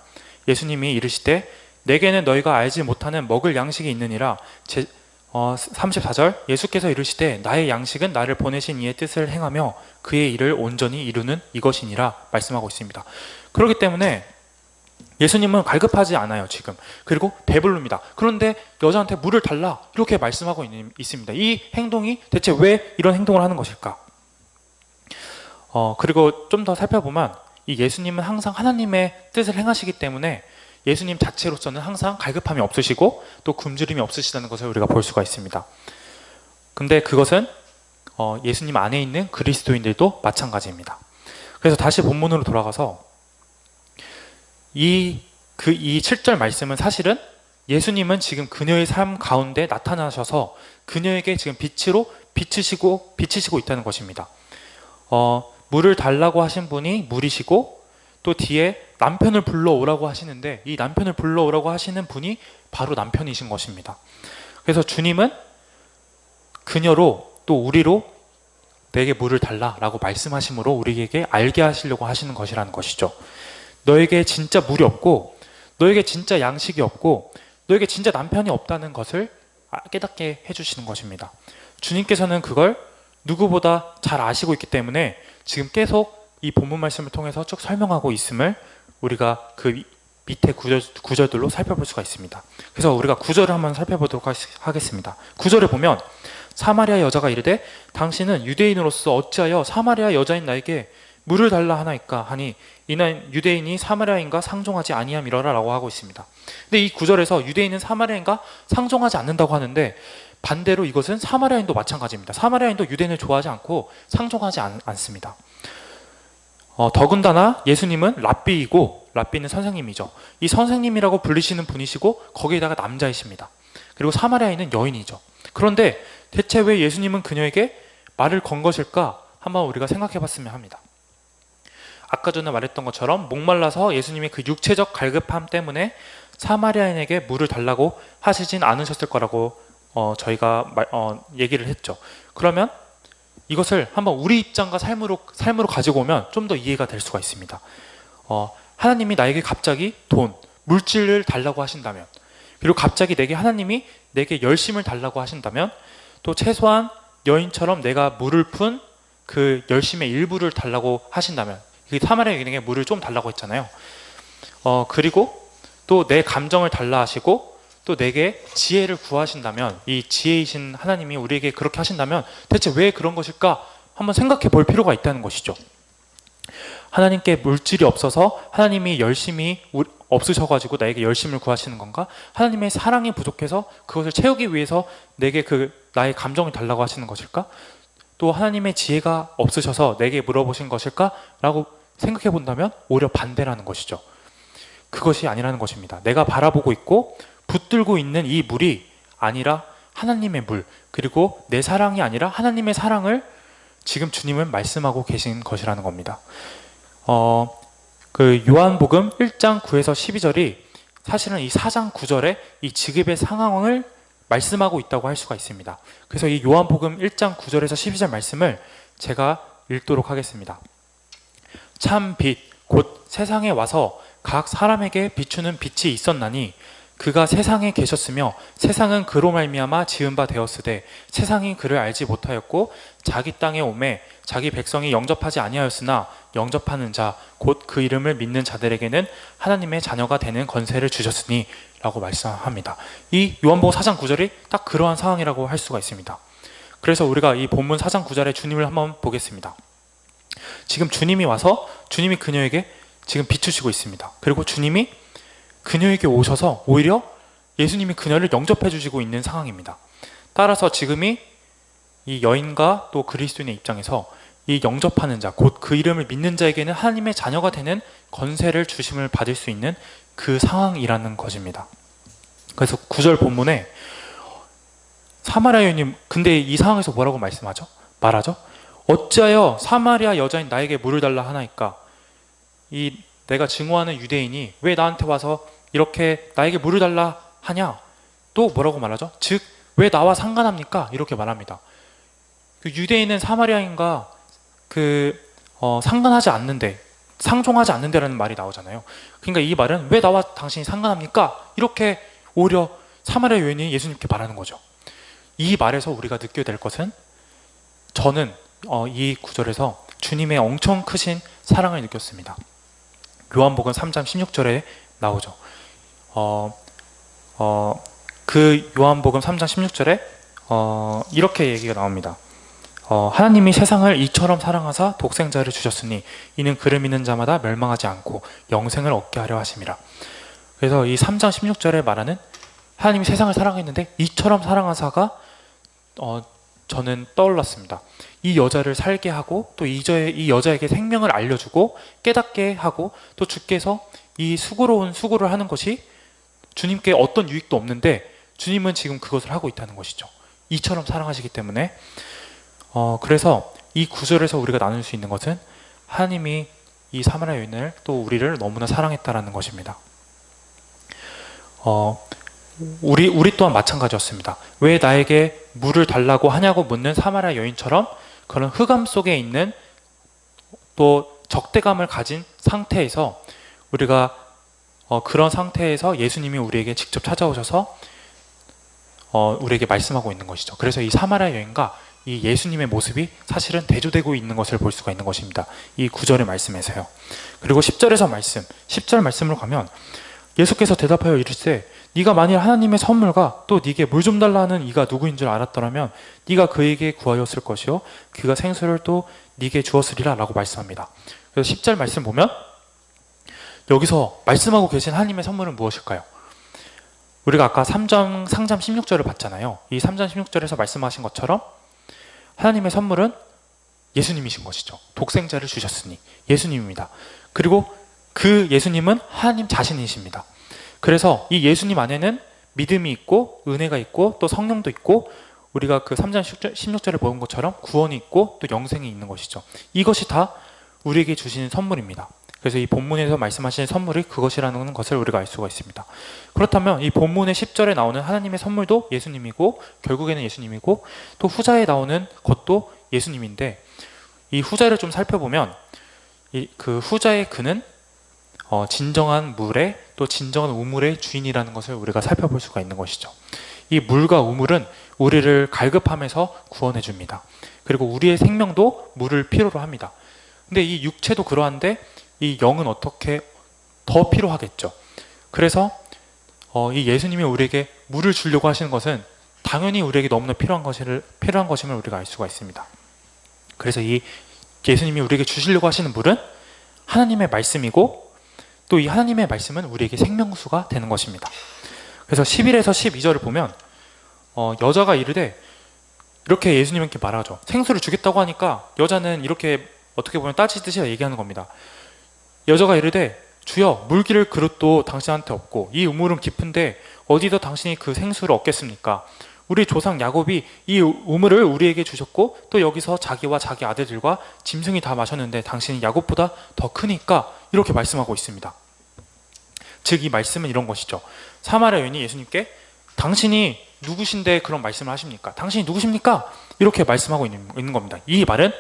예수님이 이르시되 내게는 너희가 알지 못하는 먹을 양식이 있느니라. 34절 예수께서 이르시되 나의 양식은 나를 보내신 이의 뜻을 행하며 그의 일을 온전히 이루는 이것이니라 말씀하고 있습니다. 그렇기 때문에 예수님은 갈급하지 않아요 지금. 그리고 배부릅니다. 그런데 여자한테 물을 달라 이렇게 말씀하고 있습니다. 이 행동이 대체 왜 이런 행동을 하는 것일까? 그리고 좀 더 살펴보면 이 예수님은 항상 하나님의 뜻을 행하시기 때문에 예수님 자체로서는 항상 갈급함이 없으시고 또 굶주림이 없으시다는 것을 우리가 볼 수가 있습니다. 근데 그것은 예수님 안에 있는 그리스도인들도 마찬가지입니다. 그래서 다시 본문으로 돌아가서 이 7절 말씀은 사실은 예수님은 지금 그녀의 삶 가운데 나타나셔서 그녀에게 지금 비치시고 있다는 것입니다. 물을 달라고 하신 분이 물이시고 또 뒤에 남편을 불러오라고 하시는데 이 남편을 불러오라고 하시는 분이 바로 남편이신 것입니다. 그래서 주님은 그녀로 또 우리로 내게 물을 달라라고 말씀하심으로 우리에게 알게 하시려고 하시는 것이라는 것이죠. 너에게 진짜 물이 없고 너에게 진짜 양식이 없고 너에게 진짜 남편이 없다는 것을 깨닫게 해주시는 것입니다. 주님께서는 그걸 누구보다 잘 아시고 있기 때문에 지금 계속 이 본문 말씀을 통해서 쭉 설명하고 있음을 우리가 그 밑에 구절들로 살펴볼 수가 있습니다. 그래서 우리가 구절을 한번 살펴보도록 하겠습니다. 구절을 보면 사마리아 여자가 이르되 당신은 유대인으로서 어찌하여 사마리아 여자인 나에게 물을 달라 하나이까 하니 이는 유대인이 사마리아인과 상종하지 아니함이러라 라고 하고 있습니다. 근데 이 구절에서 유대인은 사마리아인과 상종하지 않는다고 하는데 반대로 이것은 사마리아인도 마찬가지입니다. 사마리아인도 유대인을 좋아하지 않고 상종하지 않습니다. 더군다나 예수님은 랍비이고 랍비는 선생님이죠. 이 선생님이라고 불리시는 분이시고 거기에다가 남자이십니다. 그리고 사마리아인은 여인이죠. 그런데 대체 왜 예수님은 그녀에게 말을 건 것일까 한번 우리가 생각해 봤으면 합니다. 아까 전에 말했던 것처럼 목말라서 예수님의 그 육체적 갈급함 때문에 사마리아인에게 물을 달라고 하시진 않으셨을 거라고 저희가 얘기를 했죠. 그러면 이것을 한번 우리 입장과 삶으로 가지고 오면 좀 더 이해가 될 수가 있습니다. 하나님이 나에게 갑자기 돈, 물질을 달라고 하신다면, 그리고 갑자기 하나님이 내게 열심을 달라고 하신다면, 또 최소한 여인처럼 내가 물을 푼 그 열심의 일부를 달라고 하신다면, 사마리아 여인에게 물을 좀 달라고 했잖아요. 그리고 또 내 감정을 달라 하시고 또 내게 지혜를 구하신다면, 이 지혜이신 하나님이 우리에게 그렇게 하신다면 대체 왜 그런 것일까 한번 생각해 볼 필요가 있다는 것이죠. 하나님께 물질이 없어서 하나님이 열심히 없으셔가지고 나에게 열심을 구하시는 건가? 하나님의 사랑이 부족해서 그것을 채우기 위해서 내게 나의 감정을 달라고 하시는 것일까? 또 하나님의 지혜가 없으셔서 내게 물어보신 것일까? 라고 생각해 본다면 오히려 반대라는 것이죠. 그것이 아니라는 것입니다. 내가 바라보고 있고 붙들고 있는 이 물이 아니라 하나님의 물, 그리고 내 사랑이 아니라 하나님의 사랑을 지금 주님은 말씀하고 계신 것이라는 겁니다. 그 요한복음 1장 9에서 12절이 사실은 이 4장 9절에 이 지급의 상황을 말씀하고 있다고 할 수가 있습니다. 그래서 이 요한복음 1장 9절에서 12절 말씀을 제가 읽도록 하겠습니다. 참 빛, 곧 세상에 와서 각 사람에게 비추는 빛이 있었나니 그가 세상에 계셨으며 세상은 그로 말미암아 지은 바 되었으되 세상이 그를 알지 못하였고 자기 땅에 오매 자기 백성이 영접하지 아니하였으나 영접하는 자 곧 그 이름을 믿는 자들에게는 하나님의 자녀가 되는 권세를 주셨으니 라고 말씀합니다. 이 요한복음 4장 9절이 딱 그러한 상황이라고 할 수가 있습니다. 그래서 우리가 이 본문 4장 9절에 주님을 한번 보겠습니다. 지금 주님이 와서 주님이 그녀에게 지금 비추시고 있습니다. 그리고 주님이 그녀에게 오셔서 오히려 예수님이 그녀를 영접해 주시고 있는 상황입니다. 따라서 지금이 이 여인과 또 그리스도인의 입장에서 이 영접하는 자, 곧 그 이름을 믿는 자에게는 하나님의 자녀가 되는 권세를 주심을 받을 수 있는 그 상황이라는 것입니다. 그래서 9절 본문에 사마리아 여인이 근데 이 상황에서 뭐라고 말하죠? 어찌하여 사마리아 여자인 나에게 물을 달라 하나이까? 이 내가 증오하는 유대인이 왜 나한테 와서 이렇게 나에게 물을 달라 하냐? 또 뭐라고 말하죠? 즉, 왜 나와 상관합니까? 이렇게 말합니다. 그 유대인은 사마리아인과 상관하지 않는데, 상종하지 않는데라는 말이 나오잖아요. 그러니까 이 말은 왜 나와 당신이 상관합니까? 이렇게 오히려 사마리아 여인이 예수님께 말하는 거죠. 이 말에서 우리가 느껴야 될 것은 저는 이 구절에서 주님의 엄청 크신 사랑을 느꼈습니다. 요한복음 3장 16절에 나오죠. 그 요한복음 3장 16절에 이렇게 얘기가 나옵니다. 하나님이 세상을 이처럼 사랑하사 독생자를 주셨으니 이는 그를 믿는 자마다 멸망하지 않고 영생을 얻게 하려 하심이라. 그래서 이 3장 16절에 말하는 하나님이 세상을 사랑했는데 이처럼 사랑하사가 저는 떠올랐습니다. 이 여자를 살게 하고 또 이 여자에게 생명을 알려주고 깨닫게 하고 또 주께서 이 수고로운 수고를 하는 것이 주님께 어떤 유익도 없는데 주님은 지금 그것을 하고 있다는 것이죠. 이처럼 사랑하시기 때문에 그래서 이 구절에서 우리가 나눌 수 있는 것은 하나님이 이 사마리아 여인을 또 우리를 너무나 사랑했다라는 것입니다. 우리 또한 마찬가지였습니다. 왜 나에게 물을 달라고 하냐고 묻는 사마리아 여인처럼 그런 흑암 속에 있는 또 적대감을 가진 상태에서 우리가 그런 상태에서 예수님이 우리에게 직접 찾아오셔서 우리에게 말씀하고 있는 것이죠. 그래서 이 사마리아 여인과 이 예수님의 모습이 사실은 대조되고 있는 것을 볼 수가 있는 것입니다. 이 9절의 말씀에서요. 그리고 10절 말씀으로 가면 예수께서 대답하여 이르시되 네가 만일 하나님의 선물과 또 네게 물 좀 달라 하는 이가 누구인 줄 알았더라면 네가 그에게 구하였을 것이요 그가 생수를 또 네게 주었으리라 라고 말씀합니다. 그래서 10절 말씀 보면 여기서 말씀하고 계신 하나님의 선물은 무엇일까요? 우리가 아까 3장 16절을 봤잖아요. 이 3장 16절에서 말씀하신 것처럼 하나님의 선물은 예수님이신 것이죠. 독생자를 주셨으니 예수님입니다. 그리고 그 예수님은 하나님 자신이십니다. 그래서 이 예수님 안에는 믿음이 있고 은혜가 있고 또 성령도 있고 우리가 그 3장 16절에 본 것처럼 구원이 있고 또 영생이 있는 것이죠. 이것이 다 우리에게 주시는 선물입니다. 그래서 이 본문에서 말씀하시는 선물이 그것이라는 것을 우리가 알 수가 있습니다. 그렇다면 이 본문의 10절에 나오는 하나님의 선물도 예수님이고 결국에는 예수님이고 또 후자에 나오는 것도 예수님인데 이 후자를 좀 살펴보면 그 후자의 그는 진정한 물의 또 진정한 우물의 주인이라는 것을 우리가 살펴볼 수가 있는 것이죠. 이 물과 우물은 우리를 갈급함에서 구원해 줍니다. 그리고 우리의 생명도 물을 필요로 합니다. 근데 이 육체도 그러한데 이 영은 어떻게 더 필요하겠죠. 그래서 이 예수님이 우리에게 물을 주려고 하시는 것은 당연히 우리에게 너무나 필요한 것임을 우리가 알 수가 있습니다. 그래서 이 예수님이 우리에게 주시려고 하시는 물은 하나님의 말씀이고 또 이 하나님의 말씀은 우리에게 생명수가 되는 것입니다. 그래서 11에서 12절을 보면 여자가 이르되 이렇게 예수님께 말하죠. 생수를 주겠다고 하니까 여자는 이렇게 어떻게 보면 따지듯이 얘기하는 겁니다. 여자가 이르되 주여 물기를 그릇도 당신한테 없고 이 우물은 깊은데 어디서 당신이 그 생수를 얻겠습니까? 우리 조상 야곱이 이 우물을 우리에게 주셨고 또 여기서 자기와 자기 아들들과 짐승이 다 마셨는데 당신이 야곱보다 더 크니까 이렇게 말씀하고 있습니다. 즉 이 말씀은 이런 것이죠. 사마리아 여인이 예수님께 당신이 누구신데 그런 말씀을 하십니까? 당신이 누구십니까? 이렇게 말씀하고 있는 겁니다. 이 말은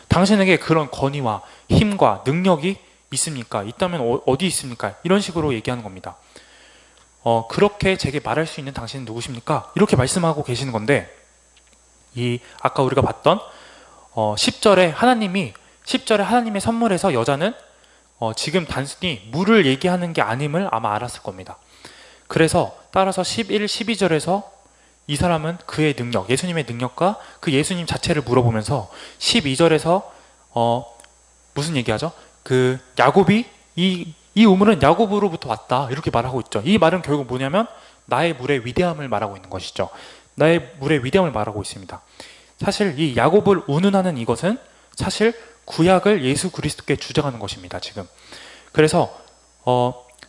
당신에게 그런 권위와 힘과 능력이 있습니까? 있다면 어디 있습니까? 이런 식으로 얘기하는 겁니다. 그렇게 제게 말할 수 있는 당신은 누구십니까? 이렇게 말씀하고 계시는 건데 이 아까 우리가 봤던 10절에 하나님의 선물에서 여자는 지금 단순히 물을 얘기하는 게 아님을 아마 알았을 겁니다. 그래서 따라서 11, 12절에서 이 사람은 그의 능력, 예수님의 능력과 그 예수님 자체를 물어보면서 12절에서 무슨 얘기하죠? 그 야곱이 이 우물은 야곱으로부터 왔다 이렇게 말하고 있죠. 이 말은 결국 뭐냐면 나의 물의 위대함을 말하고 있는 것이죠. 나의 물의 위대함을 말하고 있습니다. 사실 이 야곱을 운운하는 이것은 사실 구약을 예수 그리스도께 주장하는 것입니다. 지금 그래서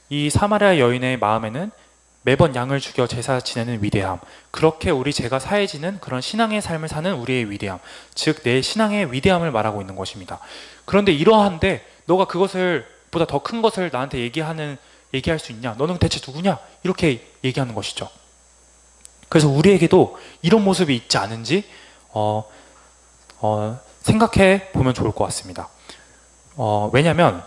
이 사마리아 여인의 마음에는 매번 양을 죽여 제사 지내는 위대함, 그렇게 우리 죄가 사해지는 그런 신앙의 삶을 사는 우리의 위대함, 즉 내 신앙의 위대함을 말하고 있는 것입니다. 그런데 이러한데 너가 그것을 보다 더 큰 것을 나한테 얘기할 수 있냐? 너는 대체 누구냐? 이렇게 얘기하는 것이죠. 그래서 우리에게도 이런 모습이 있지 않은지 생각해 보면 좋을 것 같습니다. 왜냐하면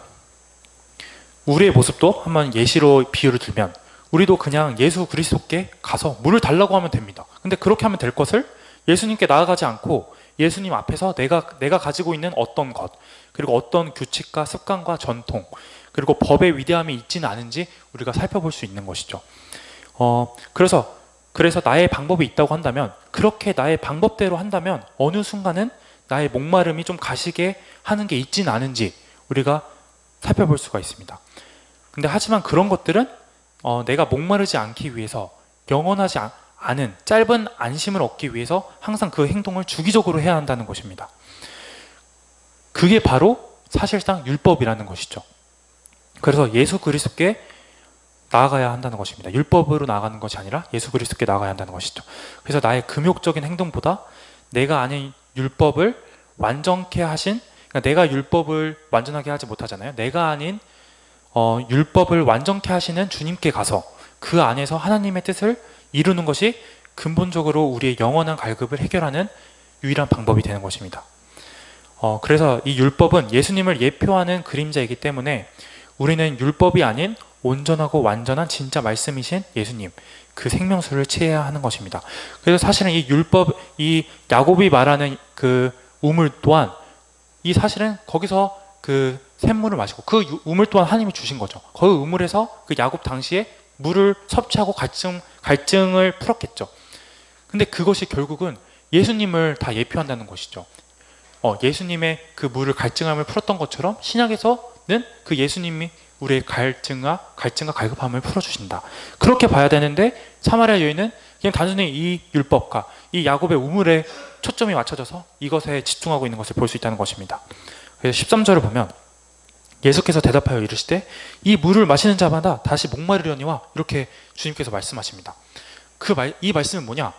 우리의 모습도 한번 예시로 비유를 들면 우리도 그냥 예수 그리스도께 가서 물을 달라고 하면 됩니다. 근데 그렇게 하면 될 것을 예수님께 나아가지 않고 예수님 앞에서 내가 가지고 있는 어떤 것, 그리고 어떤 규칙과 습관과 전통, 그리고 법의 위대함이 있지는 않은지 우리가 살펴볼 수 있는 것이죠. 그래서 나의 방법이 있다고 한다면, 그렇게 나의 방법대로 한다면 어느 순간은 나의 목마름이 좀 가시게 하는 게 있지는 않은지 우리가 살펴볼 수가 있습니다. 근데 하지만 그런 것들은 내가 목마르지 않기 위해서, 영원하지 않은 짧은 안심을 얻기 위해서 항상 그 행동을 주기적으로 해야 한다는 것입니다. 그게 바로 사실상 율법이라는 것이죠. 그래서 예수 그리스도께 나아가야 한다는 것입니다. 율법으로 나아가는 것이 아니라 예수 그리스도께 나아가야 한다는 것이죠. 그래서 나의 금욕적인 행동보다 내가 아닌 율법을 완전케 하신, 그러니까 내가 율법을 완전하게 하지 못하잖아요. 내가 아닌 율법을 완전케 하시는 주님께 가서 그 안에서 하나님의 뜻을 이루는 것이 근본적으로 우리의 영원한 갈급을 해결하는 유일한 방법이 되는 것입니다. 그래서 이 율법은 예수님을 예표하는 그림자이기 때문에 우리는 율법이 아닌 온전하고 완전한 진짜 말씀이신 예수님, 그 생명수를 취해야 하는 것입니다. 그래서 사실은 이 율법, 이 야곱이 말하는 그 우물 또한 이 사실은 거기서 그 샘물을 마시고 그 우물 또한 하나님이 주신 거죠. 그 우물에서 그 야곱 당시에 물을 섭취하고 갈증을 풀었겠죠. 근데 그것이 결국은 예수님을 다 예표한다는 것이죠. 예수님의 그 물을 갈증함을 풀었던 것처럼 신약에서는 그 예수님이 우리의 갈증과 갈급함을 풀어주신다. 그렇게 봐야 되는데 사마리아 여인은 그냥 단순히 이 율법과 이 야곱의 우물에 초점이 맞춰져서 이것에 집중하고 있는 것을 볼 수 있다는 것입니다. 그래서 13절을 보면 예수께서 대답하여 이르시되 이 물을 마시는 자마다 다시 목마르려니와 이렇게 주님께서 말씀하십니다. 이 말씀은 뭐냐?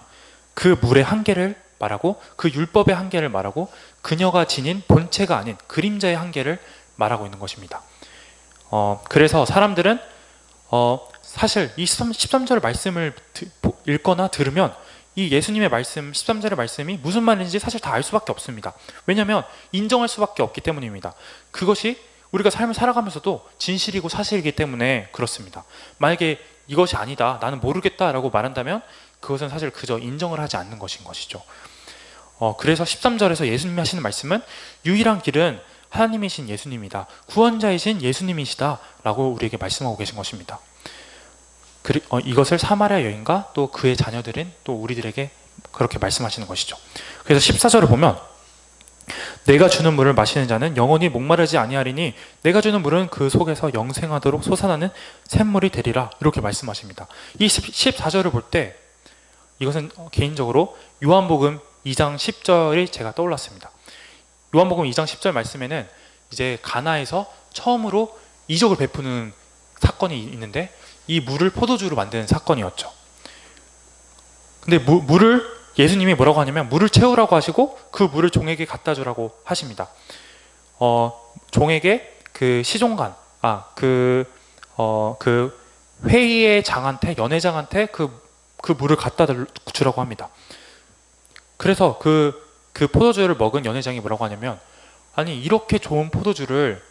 그 물의 한계를 말하고 그 율법의 한계를 말하고 그녀가 지닌 본체가 아닌 그림자의 한계를 말하고 있는 것입니다. 그래서 사람들은 사실 이 13절 말씀을 읽거나 들으면 이 예수님의 말씀 13절의 말씀이 무슨 말인지 사실 다 알 수밖에 없습니다. 왜냐하면 인정할 수밖에 없기 때문입니다. 그것이 우리가 삶을 살아가면서도 진실이고 사실이기 때문에 그렇습니다. 만약에 이것이 아니다, 나는 모르겠다라고 말한다면 그것은 사실 그저 인정을 하지 않는 것인 것이죠. 그래서 13절에서 예수님이 하시는 말씀은 유일한 길은 하나님이신 예수님이다, 구원자이신 예수님이시다 라고 우리에게 말씀하고 계신 것입니다. 이것을 사마리아 여인과 또 그의 자녀들인 또 우리들에게 그렇게 말씀하시는 것이죠. 그래서 14절을 보면 내가 주는 물을 마시는 자는 영원히 목마르지 아니하리니 내가 주는 물은 그 속에서 영생하도록 솟아나는 샘물이 되리라 이렇게 말씀하십니다. 이 14절을 볼 때 이것은 개인적으로 요한복음 2장 10절이 제가 떠올랐습니다. 요한복음 2장 10절 말씀에는 이제 가나에서 처음으로 이적을 베푸는 사건이 있는데 이 물을 포도주로 만드는 사건이었죠. 근데 물을 예수님이 뭐라고 하냐면 물을 채우라고 하시고 그 물을 종에게 갖다 주라고 하십니다. 종에게 그 시종간, 그 회의의 장한테, 연회장한테 그 물을 갖다 주라고 합니다. 그래서 그 포도주를 먹은 연회장이 뭐라고 하냐면 아니 이렇게 좋은 포도주를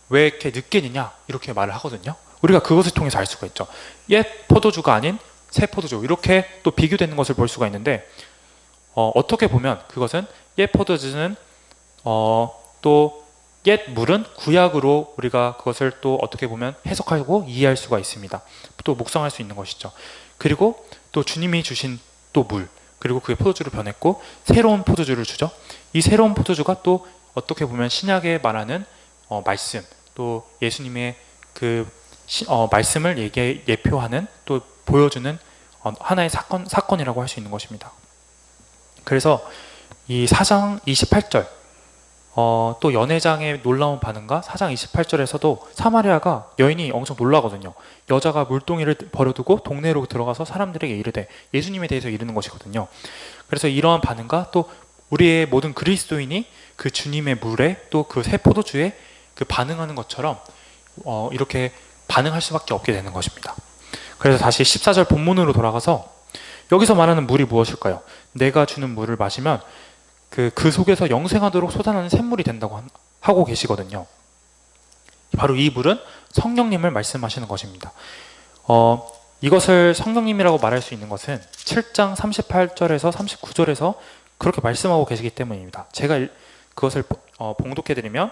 왜 이렇게 늦게 내냐 이렇게 말을 하거든요. 우리가 그것을 통해서 알 수가 있죠. 옛 포도주가 아닌 새 포도주 이렇게 또 비교되는 것을 볼 수가 있는데 어떻게 보면 그것은 옛 포도주는 또 옛 물은 구약으로 우리가 그것을 또 어떻게 보면 해석하고 이해할 수가 있습니다. 또 묵상할 수 있는 것이죠. 그리고 또 주님이 주신 또 물, 그리고 그게 포도주로 변했고 새로운 포도주를 주죠. 이 새로운 포도주가 또 어떻게 보면 신약에 말하는 말씀, 또 예수님의 그 말씀을 예표하는 또 보여주는 하나의 사건이라고 할 수 있는 것입니다. 그래서 이 4장 28절 또 연회장의 놀라운 반응과 4장 28절에서도 사마리아가 여인이 엄청 놀라거든요. 여자가 물동이를 버려두고 동네로 들어가서 사람들에게 이르되 예수님에 대해서 이르는 것이거든요. 그래서 이러한 반응과 또 우리의 모든 그리스도인이 그 주님의 물에 또 그 새 포도주에 그 반응하는 것처럼 이렇게 반응할 수밖에 없게 되는 것입니다. 그래서 다시 14절 본문으로 돌아가서 여기서 말하는 물이 무엇일까요? 내가 주는 물을 마시면 그 속에서 영생하도록 솟아나는 샘물이 된다고 하고 계시거든요. 바로 이 물은 성령님을 말씀하시는 것입니다. 이것을 성령님이라고 말할 수 있는 것은 7장 38절에서 39절에서 그렇게 말씀하고 계시기 때문입니다. 제가 그것을 봉독해드리면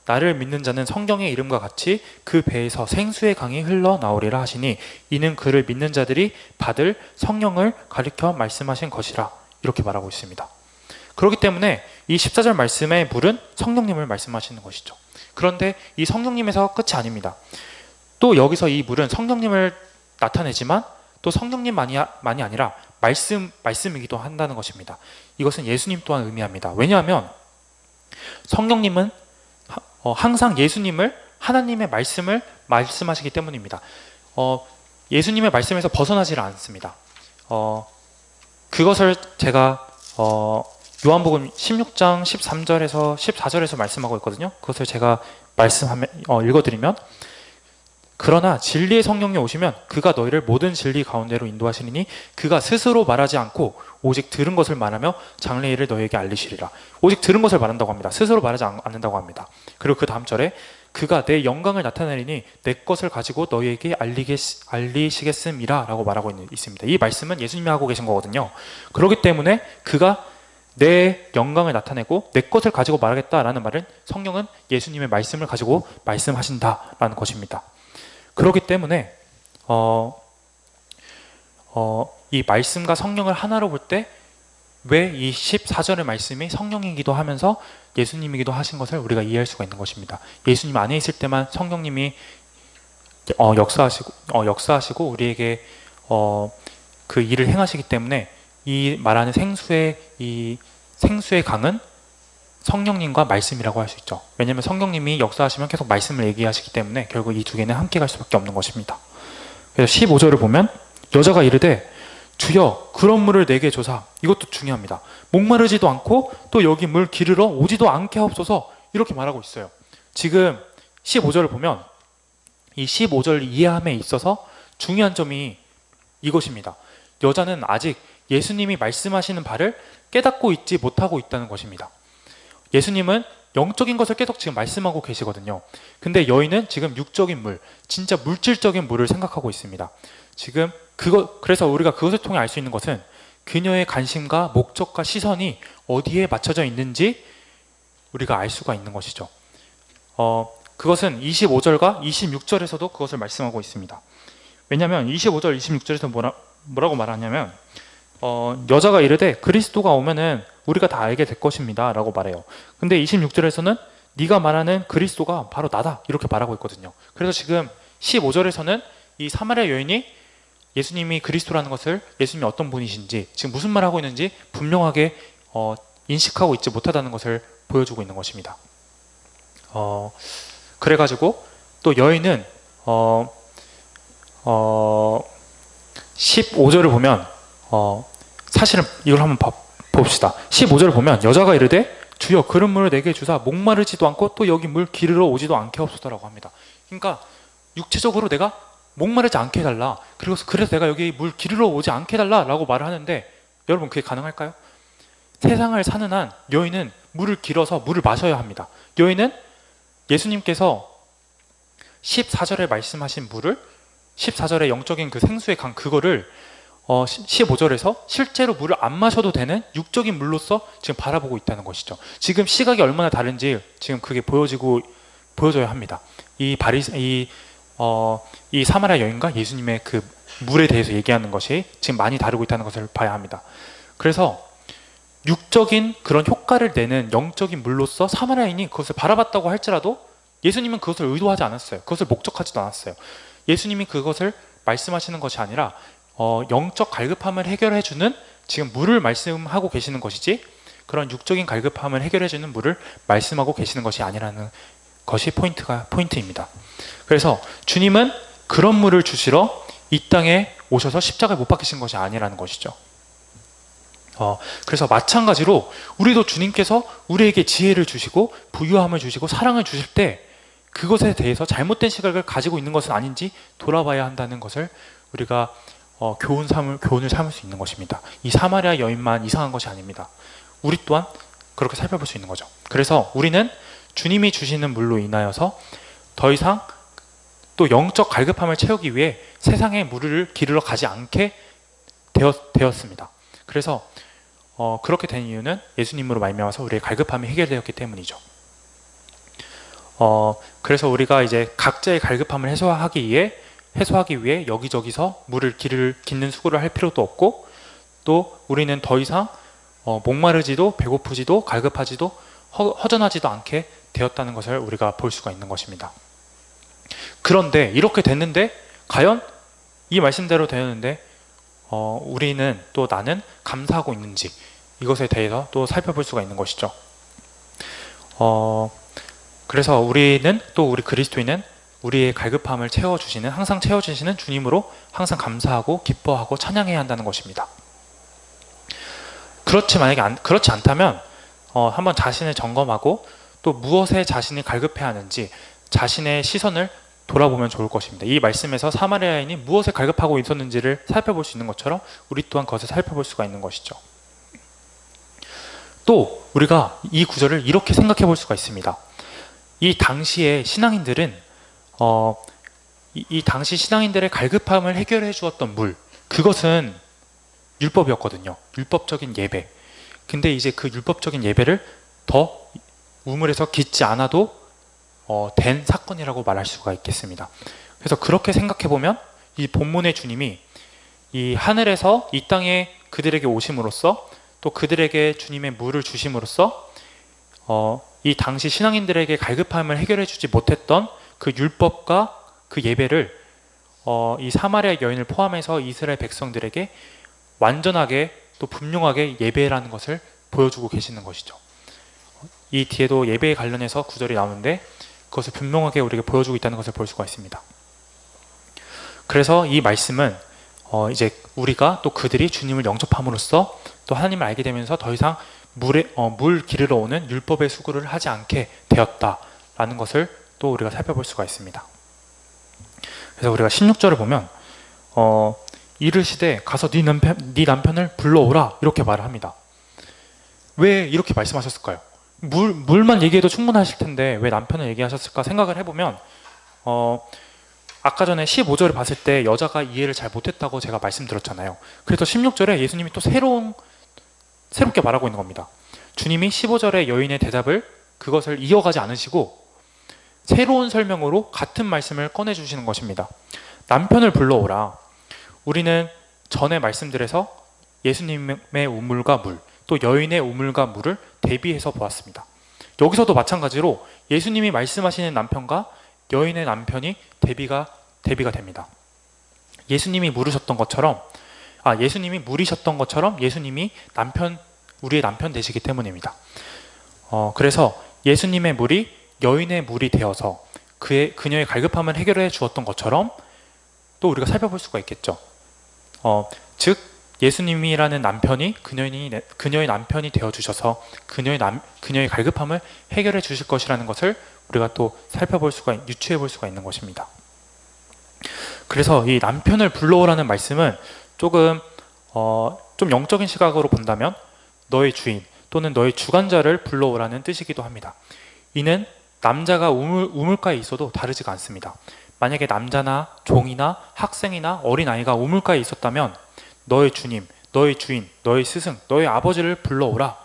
나를 믿는 자는 성경의 이름과 같이 그 배에서 생수의 강이 흘러나오리라 하시니 이는 그를 믿는 자들이 받을 성령을 가리켜 말씀하신 것이라 이렇게 말하고 있습니다. 그렇기 때문에 이 14절 말씀의 물은 성령님을 말씀하시는 것이죠. 그런데 이 성령님에서 끝이 아닙니다. 또 여기서 이 물은 성령님을 나타내지만 또 성령님만이 아니라 말씀이기도 한다는 것입니다. 이것은 예수님 또한 의미합니다. 왜냐하면 성령님은 항상 예수님을 하나님의 말씀을 말씀하시기 때문입니다. 예수님의 말씀에서 벗어나질 않습니다. 그것을 제가 요한복음 16장 13절에서 14절에서 말씀하고 있거든요. 그것을 제가 읽어드리면 그러나 진리의 성령이 오시면 그가 너희를 모든 진리 가운데로 인도하시리니 그가 스스로 말하지 않고 오직 들은 것을 말하며 장래의 일을 너희에게 알리시리라. 오직 들은 것을 말한다고 합니다. 스스로 말하지 않는다고 합니다. 그리고 그 다음 절에 그가 내 영광을 나타내리니 내 것을 가지고 너희에게 알리시겠음이라 라고 말하고 있습니다. 이 말씀은 예수님이 하고 계신 거거든요. 그렇기 때문에 그가 내 영광을 나타내고 내 것을 가지고 말하겠다라는 말은 성령은 예수님의 말씀을 가지고 말씀하신다라는 것입니다. 그렇기 때문에 이 말씀과 성령을 하나로 볼 때 왜 이 14절의 말씀이 성령이기도 하면서 예수님이기도 하신 것을 우리가 이해할 수가 있는 것입니다. 예수님 안에 있을 때만 성령님이 역사하시고 우리에게 그 일을 행하시기 때문에 이 말하는 생수의 강은 성령님과 말씀이라고 할 수 있죠. 왜냐하면 성령님이 역사하시면 계속 말씀을 얘기하시기 때문에 결국 이 두 개는 함께 갈 수밖에 없는 것입니다. 그래서 15절을 보면 여자가 이르되 주여 그런 물을 내게 조사. 이것도 중요합니다. 목마르지도 않고 또 여기 물 기르러 오지도 않게 하옵소서, 이렇게 말하고 있어요. 지금 15절을 보면 이 15절 이해함에 있어서 중요한 점이 이것입니다. 여자는 아직 예수님이 말씀하시는 바를 깨닫고 있지 못하고 있다는 것입니다. 예수님은 영적인 것을 계속 지금 말씀하고 계시거든요. 근데 여인은 지금 육적인 물, 진짜 물질적인 물을 생각하고 있습니다. 지금 그래서 우리가 그것을 통해 알 수 있는 것은 그녀의 관심과 목적과 시선이 어디에 맞춰져 있는지 우리가 알 수가 있는 것이죠. 그것은 25절과 26절에서도 그것을 말씀하고 있습니다. 왜냐하면 25절, 26절에서 뭐라고 말하냐면 여자가 이르되 그리스도가 오면은 우리가 다 알게 될 것입니다 라고 말해요. 근데 26절에서는 네가 말하는 그리스도가 바로 나다, 이렇게 말하고 있거든요. 그래서 지금 15절에서는 이 사마리아 여인이 예수님이 그리스도라는 것을, 예수님이 어떤 분이신지, 지금 무슨 말을 하고 있는지 분명하게 인식하고 있지 못하다는 것을 보여주고 있는 것입니다. 그래가지고 또 여인은 15절을 보면 사실은 이걸 한번 봅시다. 15절을 보면 여자가 이르되 주여 그런 물을 내게 주사 목마르지도 않고 또 여기 물 기르러 오지도 않게 하옵소서라고 합니다. 그러니까 육체적으로 내가 목마르지 않게 해달라, 그래서 내가 여기 물 기르러 오지 않게 해달라 라고 말을 하는데, 여러분 그게 가능할까요? 세상을 사는 한 여인은 물을 길어서 물을 마셔야 합니다. 여인은 예수님께서 14절에 말씀하신 물을, 14절의 영적인 그 생수의 강, 그거를 15절에서 실제로 물을 안 마셔도 되는 육적인 물로서 지금 바라보고 있다는 것이죠. 지금 시각이 얼마나 다른지 지금 그게 보여져야 합니다. 이 사마리아 여인과 예수님의 그 물에 대해서 얘기하는 것이 지금 많이 다르고 있다는 것을 봐야 합니다. 그래서 육적인 그런 효과를 내는 영적인 물로서 사마리아인이 그것을 바라봤다고 할지라도 예수님은 그것을 의도하지 않았어요. 그것을 목적하지도 않았어요. 예수님이 그것을 말씀하시는 것이 아니라 영적 갈급함을 해결해주는 지금 물을 말씀하고 계시는 것이지, 그런 육적인 갈급함을 해결해주는 물을 말씀하고 계시는 것이 아니라는 것이 포인트입니다. 그래서 주님은 그런 물을 주시러 이 땅에 오셔서 십자가에 못 박히신 것이 아니라는 것이죠. 그래서 마찬가지로 우리도 주님께서 우리에게 지혜를 주시고 부유함을 주시고 사랑을 주실 때 그것에 대해서 잘못된 시각을 가지고 있는 것은 아닌지 돌아봐야 한다는 것을 우리가 교훈을 삼을 수 있는 것입니다. 이 사마리아 여인만 이상한 것이 아닙니다. 우리 또한 그렇게 살펴볼 수 있는 거죠. 그래서 우리는 주님이 주시는 물로 인하여서 더 이상 또 영적 갈급함을 채우기 위해 세상의 물을 기르러 가지 않게 되었습니다. 그래서 그렇게 된 이유는 예수님으로 말미암아서 우리의 갈급함이 해결되었기 때문이죠. 그래서 우리가 이제 각자의 갈급함을 해소하기 위해 여기저기서 물을 깃는 수고를 할 필요도 없고, 또 우리는 더 이상 목마르지도 배고프지도 갈급하지도 허전하지도 않게 되었다는 것을 우리가 볼 수가 있는 것입니다. 그런데 이렇게 됐는데 과연 이 말씀대로 되었는데 우리는 또 나는 감사하고 있는지, 이것에 대해서 또 살펴볼 수가 있는 것이죠. 그래서 우리 그리스도인은 우리의 갈급함을 항상 채워주시는 주님으로 항상 감사하고 기뻐하고 찬양해야 한다는 것입니다. 그렇지 않다면 한번 자신을 점검하고 또 무엇에 자신이 갈급해 하는지 자신의 시선을 돌아보면 좋을 것입니다. 이 말씀에서 사마리아 여인이 무엇을 갈급하고 있었는지를 살펴볼 수 있는 것처럼 우리 또한 그것을 살펴볼 수가 있는 것이죠. 또 우리가 이 구절을 이렇게 생각해 볼 수가 있습니다. 이 당시의 신앙인들은 이 당시 신앙인들의 갈급함을 해결해 주었던 물, 그것은 율법이었거든요. 율법적인 예배. 근데 이제 그 율법적인 예배를 더 우물에서 깃지 않아도 된 사건이라고 말할 수가 있겠습니다. 그래서 그렇게 생각해 보면 이 본문의 주님이 이 하늘에서 이 땅에 그들에게 오심으로써 또 그들에게 주님의 물을 주심으로써 이 당시 신앙인들에게 갈급함을 해결해 주지 못했던 그 율법과 그 예배를 이 사마리아 여인을 포함해서 이스라엘 백성들에게 완전하게 또 분명하게 예배라는 것을 보여주고 계시는 것이죠. 이 뒤에도 예배에 관련해서 구절이 나오는데 그것을 분명하게 우리에게 보여주고 있다는 것을 볼 수가 있습니다. 그래서 이 말씀은 이제 우리가 또 그들이 주님을 영접함으로써 또 하나님을 알게 되면서 더 이상 물 기르러 오는 율법의 수고를 하지 않게 되었다라는 것을 또 우리가 살펴볼 수가 있습니다. 그래서 우리가 16절을 보면 이르시되 가서 네 남편을 불러오라 이렇게 말을 합니다. 왜 이렇게 말씀하셨을까요? 물만 얘기해도 충분하실 텐데 왜 남편을 얘기하셨을까 생각을 해보면 아까 전에 15절을 봤을 때 여자가 이해를 잘 못했다고 제가 말씀드렸잖아요. 그래서 16절에 예수님이 또 새롭게 말하고 있는 겁니다. 주님이 15절의 여인의 대답을 그것을 이어가지 않으시고 새로운 설명으로 같은 말씀을 꺼내주시는 것입니다. 남편을 불러오라. 우리는 전에 말씀드려서 예수님의 우물과 물, 또 여인의 우물과 물을 대비해서 보았습니다. 여기서도 마찬가지로 예수님이 말씀하시는 남편과 여인의 남편이 대비가 됩니다. 예수님이 물으셨던 것처럼 예수님이 물이셨던 것처럼 예수님이 우리의 남편 되시기 때문입니다. 그래서 예수님의 물이 여인의 물이 되어서 그녀의 갈급함을 해결해 주었던 것처럼 또 우리가 살펴볼 수가 있겠죠. 즉 예수님이라는 남편이 그녀의 남편이 되어 주셔서 그녀의 갈급함을 해결해 주실 것이라는 것을 우리가 또 유추해 볼 수가 있는 것입니다. 그래서 이 남편을 불러오라는 말씀은 좀 영적인 시각으로 본다면 너의 주인 또는 너의 주관자를 불러오라는 뜻이기도 합니다. 이는 남자가 우물가에 있어도 다르지가 않습니다. 만약에 남자나 종이나 학생이나 어린아이가 우물가에 있었다면 너의 주님, 너의 주인, 너의 스승, 너의 아버지를 불러오라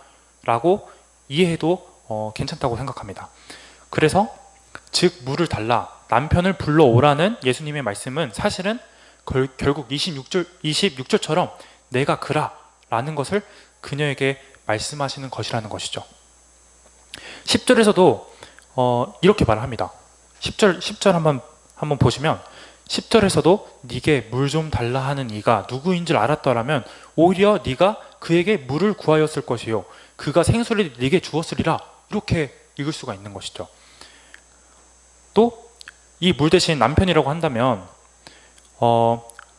라고 이해해도 괜찮다고 생각합니다. 그래서 즉 물을 달라, 남편을 불러오라는 예수님의 말씀은 사실은 결국 26절처럼 내가 그라 라는 것을 그녀에게 말씀하시는 것이라는 것이죠. 10절에서도 이렇게 말을 합니다. 10절 한번 보시면 10절에서도 네게 물 좀 달라 하는 이가 누구인 줄 알았더라면 오히려 네가 그에게 물을 구하였을 것이요 그가 생수를 네게 주었으리라 이렇게 읽을 수가 있는 것이죠. 또 이 물 대신 남편이라고 한다면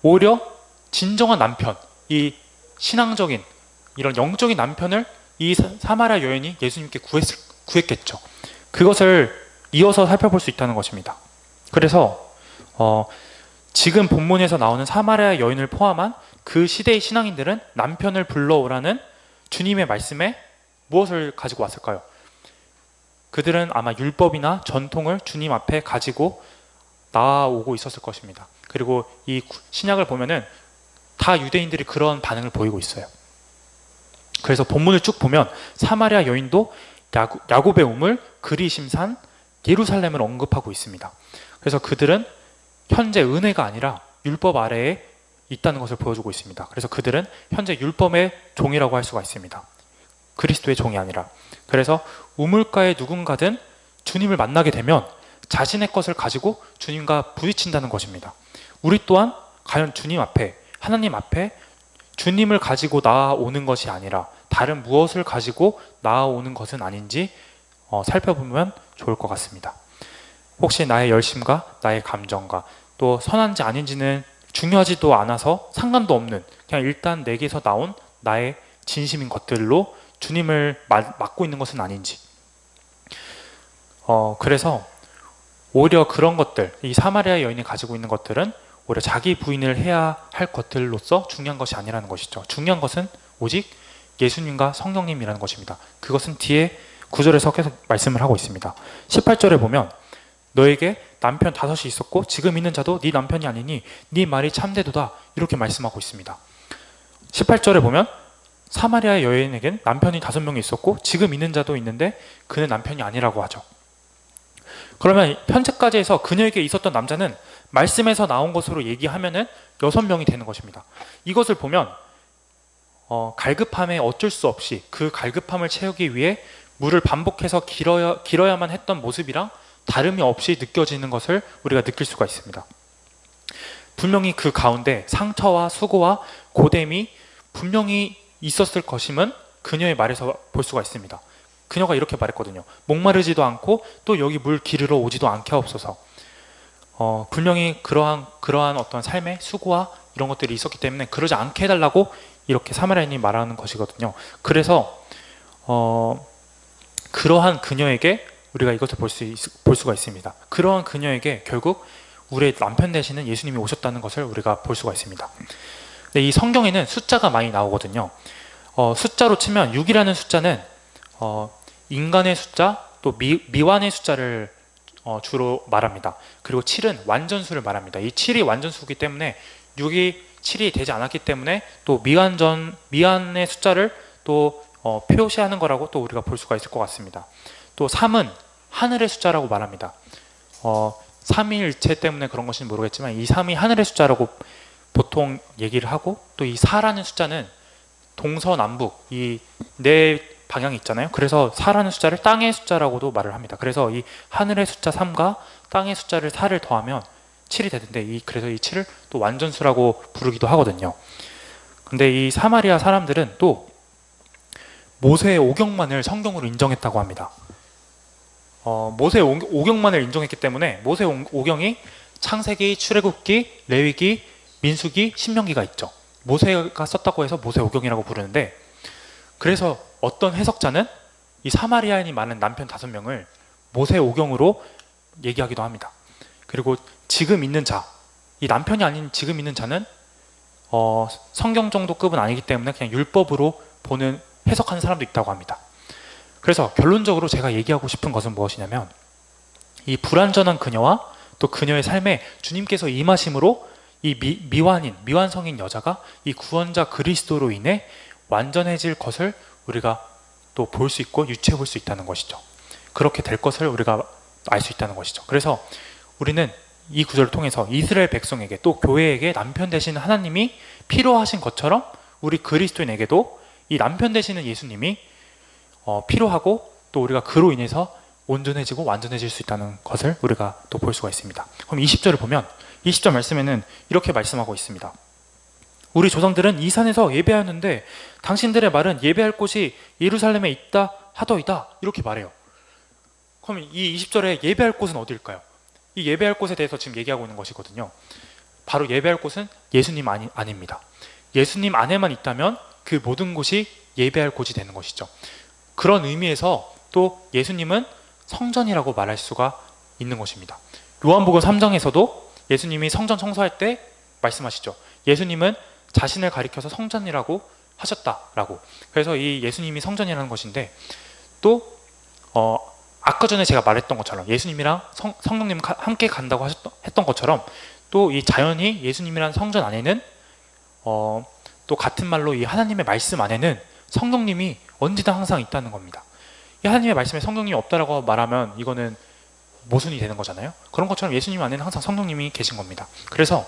오히려 진정한 남편, 이 신앙적인 이런 영적인 남편을 이 사마리아 여인이 예수님께 구했겠죠. 그것을 이어서 살펴볼 수 있다는 것입니다. 그래서 지금 본문에서 나오는 사마리아 여인을 포함한 그 시대의 신앙인들은 남편을 불러오라는 주님의 말씀에 무엇을 가지고 왔을까요? 그들은 아마 율법이나 전통을 주님 앞에 가지고 나아오고 있었을 것입니다. 그리고 이 신약을 보면은 다 유대인들이 그런 반응을 보이고 있어요. 그래서 본문을 쭉 보면 사마리아 여인도 야곱의 우물, 그리심산, 예루살렘을 언급하고 있습니다. 그래서 그들은 현재 은혜가 아니라 율법 아래에 있다는 것을 보여주고 있습니다. 그래서 그들은 현재 율법의 종이라고 할 수가 있습니다. 그리스도의 종이 아니라. 그래서 우물가에 누군가든 주님을 만나게 되면 자신의 것을 가지고 주님과 부딪힌다는 것입니다. 우리 또한 과연 주님 앞에, 하나님 앞에 주님을 가지고 나아오는 것이 아니라 다른 무엇을 가지고 나아오는 것은 아닌지 살펴보면 좋을 것 같습니다. 혹시 나의 열심과 나의 감정과 또 선한지 아닌지는 중요하지도 않아서 상관도 없는 그냥 일단 내게서 나온 나의 진심인 것들로 주님을 맡고 있는 것은 아닌지 그래서 오히려 그런 것들, 이 사마리아 여인이 가지고 있는 것들은 오히려 자기 부인을 해야 할 것들로서 중요한 것이 아니라는 것이죠. 중요한 것은 오직 예수님과 성령님이라는 것입니다. 그것은 뒤에 9절에서 계속 말씀을 하고 있습니다. 18절에 보면 너에게 남편 5이 있었고 지금 있는 자도 네 남편이 아니니 네 말이 참되도다, 이렇게 말씀하고 있습니다. 18절에 보면 사마리아 여인에겐 남편이 5명이 있었고 지금 있는 자도 있는데 그는 남편이 아니라고 하죠. 그러면 현재까지 해서 그녀에게 있었던 남자는 말씀에서 나온 것으로 얘기하면은 6명이 되는 것입니다. 이것을 보면 갈급함에 어쩔 수 없이 그 갈급함을 채우기 위해 물을 반복해서 길어야만 했던 모습이랑 다름이 없이 느껴지는 것을 우리가 느낄 수가 있습니다. 분명히 그 가운데 상처와 수고와 고됨이 분명히 있었을 것임은 그녀의 말에서 볼 수가 있습니다. 그녀가 이렇게 말했거든요. 목마르지도 않고 또 여기 물 기르러 오지도 않게 하옵소서. 분명히 그러한 어떤 삶의 수고와 이런 것들이 있었기 때문에 그러지 않게 해달라고 이렇게 사마리아인이 말하는 것이거든요. 그래서 그러한 그녀에게 우리가 이것을 볼 수가 있습니다. 그러한 그녀에게 결국 우리의 남편 되시는 예수님이 오셨다는 것을 우리가 볼 수가 있습니다. 근데 이 성경에는 숫자가 많이 나오거든요. 숫자로 치면 6이라는 숫자는 인간의 숫자, 또 미완의 숫자를 주로 말합니다. 그리고 7은 완전수를 말합니다. 이 7이 완전수이기 때문에 6이 7이 되지 않았기 때문에 또 미완의 숫자를 또 표시하는 거라고 또 우리가 볼 수가 있을 것 같습니다. 또 3은 하늘의 숫자라고 말합니다. 삼위일체 때문에 그런 것인지 모르겠지만 이 3이 하늘의 숫자라고 보통 얘기를 하고, 또 이 4라는 숫자는 동서남북 이 네 방향이 있잖아요. 그래서 4라는 숫자를 땅의 숫자라고도 말을 합니다. 그래서 이 하늘의 숫자 3과 땅의 숫자를 4를 더하면 7이 되는데 그래서 이 7을 또 완전수라고 부르기도 하거든요. 근데 이 사마리아 사람들은 또 모세의 오경만을 성경으로 인정했다고 합니다. 모세의 오경만을 인정했기 때문에 모세의 오경이 창세기, 출애굽기, 레위기, 민수기, 신명기가 있죠. 모세가 썼다고 해서 모세 오경이라고 부르는데, 그래서 어떤 해석자는 이 사마리아인이 많은 남편 5명을 모세 오경으로 얘기하기도 합니다. 그리고 지금 있는 자, 이 남편이 아닌 지금 있는 자는 성경 정도 급은 아니기 때문에 그냥 율법으로 보는 해석하는 사람도 있다고 합니다. 그래서 결론적으로 제가 얘기하고 싶은 것은 무엇이냐면, 이 불완전한 그녀와 또 그녀의 삶에 주님께서 임하심으로 이 미완성인 여자가 이 구원자 그리스도로 인해 완전해질 것을 우리가 또 볼 수 있고 유추해 볼 수 있다는 것이죠. 그렇게 될 것을 우리가 알 수 있다는 것이죠. 그래서 우리는 이 구절을 통해서 이스라엘 백성에게 또 교회에게 남편 되시는 하나님이 필요하신 것처럼 우리 그리스도인에게도 이 남편 되시는 예수님이 필요하고, 또 우리가 그로 인해서 온전해지고 완전해질 수 있다는 것을 우리가 또 볼 수가 있습니다. 그럼 20절을 보면 20절 말씀에는 이렇게 말씀하고 있습니다. 우리 조상들은 이 산에서 예배하였는데 당신들의 말은 예배할 곳이 예루살렘에 있다 하더이다, 이렇게 말해요. 그럼 이 20절에 예배할 곳은 어디일까요? 이 예배할 곳에 대해서 지금 얘기하고 있는 것이거든요. 바로 예배할 곳은 예수님 아닙니다. 예수님 안에만 있다면 그 모든 곳이 예배할 곳이 되는 것이죠. 그런 의미에서 또 예수님은 성전이라고 말할 수가 있는 것입니다. 요한복음 3장에서도 예수님이 성전 청소할 때 말씀하시죠. 예수님은 자신을 가리켜서 성전이라고 하셨다라고. 그래서 이 예수님이 성전이라는 것인데, 또 아까 전에 제가 말했던 것처럼 예수님이랑 성령님 함께 간다고 했던 것처럼, 또 이 자연히 예수님이란 성전 안에는 또 같은 말로 이 하나님의 말씀 안에는 성령님이 언제나 항상 있다는 겁니다. 이 하나님의 말씀에 성령님이 없다라고 말하면 이거는 모순이 되는 거잖아요. 그런 것처럼 예수님 안에는 항상 성령님이 계신 겁니다. 그래서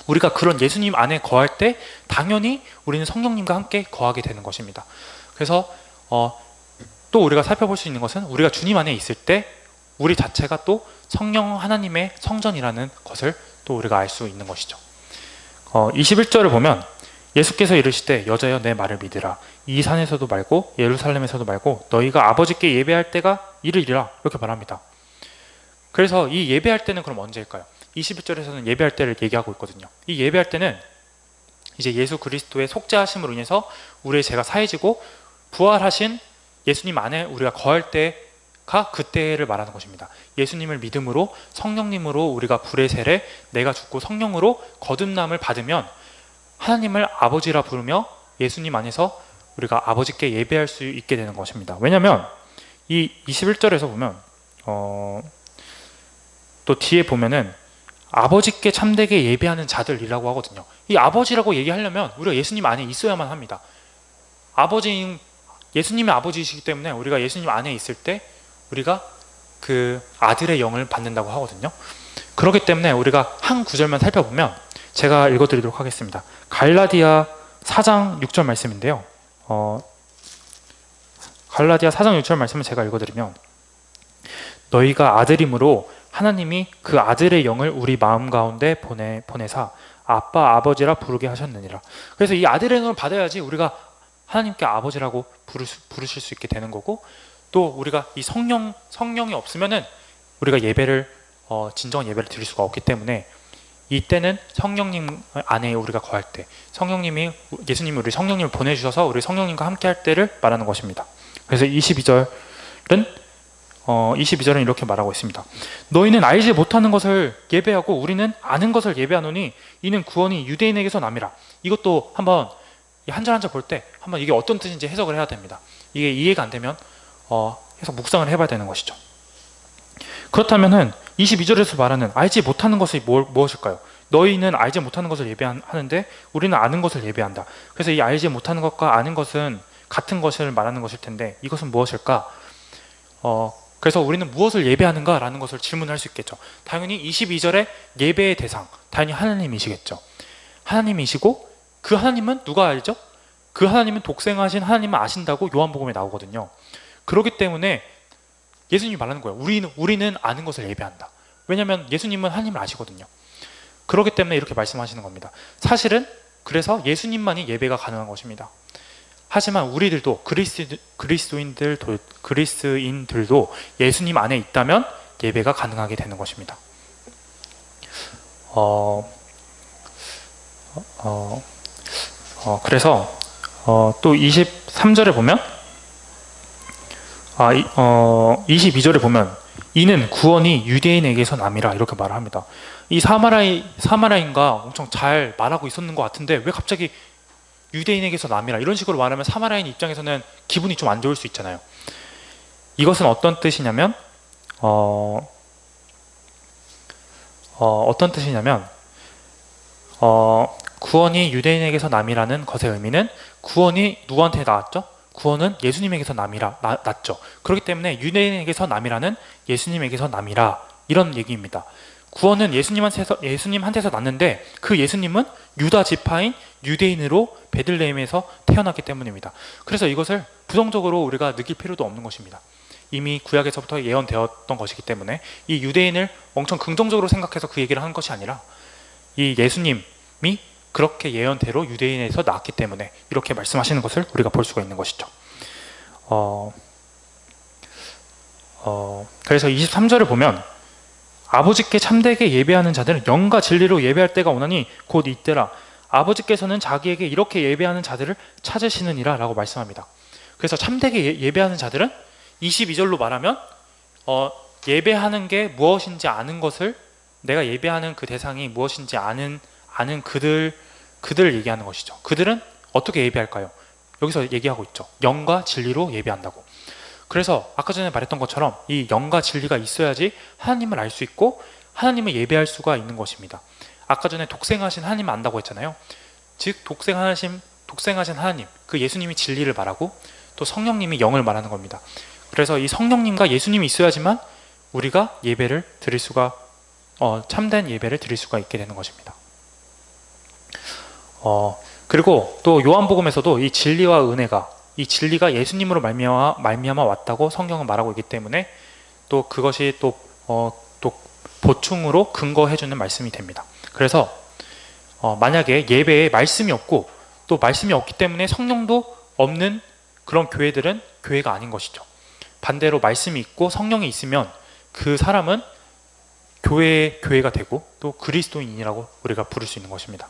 우리가 그런 예수님 안에 거할 때 당연히 우리는 성령님과 함께 거하게 되는 것입니다. 그래서 또 우리가 살펴볼 수 있는 것은 우리가 주님 안에 있을 때 우리 자체가 또 성령 하나님의 성전이라는 것을 또 우리가 알 수 있는 것이죠. 21절을 보면 예수께서 이르시되 여자여 내 말을 믿으라. 이 산에서도 말고 예루살렘에서도 말고 너희가 아버지께 예배할 때가 이르리라, 이렇게 말합니다. 그래서 이 예배할 때는 그럼 언제일까요? 21절에서는 예배할 때를 얘기하고 있거든요. 이 예배할 때는 이제 예수 그리스도의 속죄하심으로 인해서 우리의 죄가 사해지고 부활하신 예수님 안에 우리가 거할 때 그때를 말하는 것입니다. 예수님을 믿음으로 성령님으로 우리가 불의 세례 내가 죽고 성령으로 거듭남을 받으면 하나님을 아버지라 부르며 예수님 안에서 우리가 아버지께 예배할 수 있게 되는 것입니다. 왜냐하면 이 21절에서 보면 또 뒤에 보면은 아버지께 참되게 예배하는 자들이라고 하거든요. 이 아버지라고 얘기하려면 우리가 예수님 안에 있어야만 합니다. 예수님의 아버지이시기 때문에 우리가 예수님 안에 있을 때 우리가 그 아들의 영을 받는다고 하거든요. 그렇기 때문에 우리가 한 구절만 살펴보면 제가 읽어드리도록 하겠습니다. 갈라디아 4장 6절 말씀인데요. 갈라디아 4장 6절 말씀을 제가 읽어드리면 너희가 아들임으로 하나님이 그 아들의 영을 우리 마음 가운데 보내사 아빠 아버지라 부르게 하셨느니라. 그래서 이 아들의 영을 받아야지 우리가 하나님께 아버지라고 부르실 수 있게 되는 거고, 또 우리가 이 성령이 없으면은 우리가 진정한 예배를 드릴 수가 없기 때문에 이때는 성령님 안에 우리가 거할 때 예수님이 우리 성령님을 보내주셔서 우리 성령님과 함께 할 때를 말하는 것입니다. 그래서 22절은 이렇게 말하고 있습니다. 너희는 알지 못하는 것을 예배하고 우리는 아는 것을 예배하노니 이는 구원이 유대인에게서 남이라. 이것도 한번 한 절 한 절 볼 때 한번 이게 어떤 뜻인지 해석을 해야 됩니다. 이게 이해가 안 되면 해석 묵상을 해봐야 되는 것이죠. 그렇다면은 22절에서 말하는 알지 못하는 것이 무엇일까요? 너희는 알지 못하는 것을 예배하는데 우리는 아는 것을 예배한다. 그래서 이 알지 못하는 것과 아는 것은 같은 것을 말하는 것일 텐데 이것은 무엇일까? 그래서 우리는 무엇을 예배하는가라는 것을 질문할 수 있겠죠. 당연히 22절의 예배의 대상, 당연히 하나님이시겠죠. 하나님이시고 그 하나님은 누가 알죠? 그 하나님은 독생하신 하나님을 아신다고 요한복음에 나오거든요. 그렇기 때문에 예수님이 말하는 거예요. 우리는 아는 것을 예배한다. 왜냐하면 예수님은 하나님을 아시거든요. 그렇기 때문에 이렇게 말씀하시는 겁니다. 사실은 그래서 예수님만이 예배가 가능한 것입니다. 하지만 우리들도 그리스도인들도 예수님 안에 있다면 예배가 가능하게 되는 것입니다. 그래서 또 23절에 보면 22절에 보면 이는 구원이 유대인에게서 남이라 이렇게 말을 합니다. 이 사마라인과 엄청 잘 말하고 있었는 것 같은데 왜 갑자기 유대인에게서 남이라 이런 식으로 말하면 사마라인 입장에서는 기분이 좀 안 좋을 수 있잖아요. 이것은 어떤 뜻이냐면 구원이 유대인에게서 남이라는 것의 의미는 구원이 누구한테 나왔죠? 구원은 예수님에게서 났죠. 그렇기 때문에 유대인에게서 남이라는 예수님에게서 남이라 이런 얘기입니다. 구원은 예수님한테서 났는데 그 예수님은 유다 지파인 유대인으로 베들레헴에서 태어났기 때문입니다. 그래서 이것을 부정적으로 우리가 느낄 필요도 없는 것입니다. 이미 구약에서부터 예언되었던 것이기 때문에 이 유대인을 엄청 긍정적으로 생각해서 그 얘기를 하는 것이 아니라 이 예수님이 그렇게 예언대로 유대인에서 나왔기 때문에 이렇게 말씀하시는 것을 우리가 볼 수가 있는 것이죠. 그래서 23절을 보면 아버지께 참되게 예배하는 자들은 영과 진리로 예배할 때가 오나니 곧 이때라. 아버지께서는 자기에게 이렇게 예배하는 자들을 찾으시느니라 라고 말씀합니다. 그래서 참되게 예배하는 자들은 22절로 말하면 예배하는 게 무엇인지 아는 것을, 내가 예배하는 그 대상이 무엇인지 아는 그들을 얘기하는 것이죠. 그들은 어떻게 예배할까요? 여기서 얘기하고 있죠. 영과 진리로 예배한다고. 그래서 아까 전에 말했던 것처럼 이 영과 진리가 있어야지 하나님을 알 수 있고 하나님을 예배할 수가 있는 것입니다. 아까 전에 독생하신 하나님을 안다고 했잖아요. 즉 독생하신 하나님, 그 예수님이 진리를 말하고 또 성령님이 영을 말하는 겁니다. 그래서 이 성령님과 예수님이 있어야지만 우리가 예배를 드릴 수가 참된 예배를 드릴 수가 있게 되는 것입니다. 그리고 또 요한복음에서도 이 진리와 은혜가, 이 진리가 예수님으로 말미암아 왔다고 성경은 말하고 있기 때문에 또 그것이 또 보충으로 근거해주는 말씀이 됩니다. 그래서 만약에 예배에 말씀이 없고 또 말씀이 없기 때문에 성령도 없는 그런 교회들은 교회가 아닌 것이죠. 반대로 말씀이 있고 성령이 있으면 그 사람은 교회가 되고 또 그리스도인이라고 우리가 부를 수 있는 것입니다.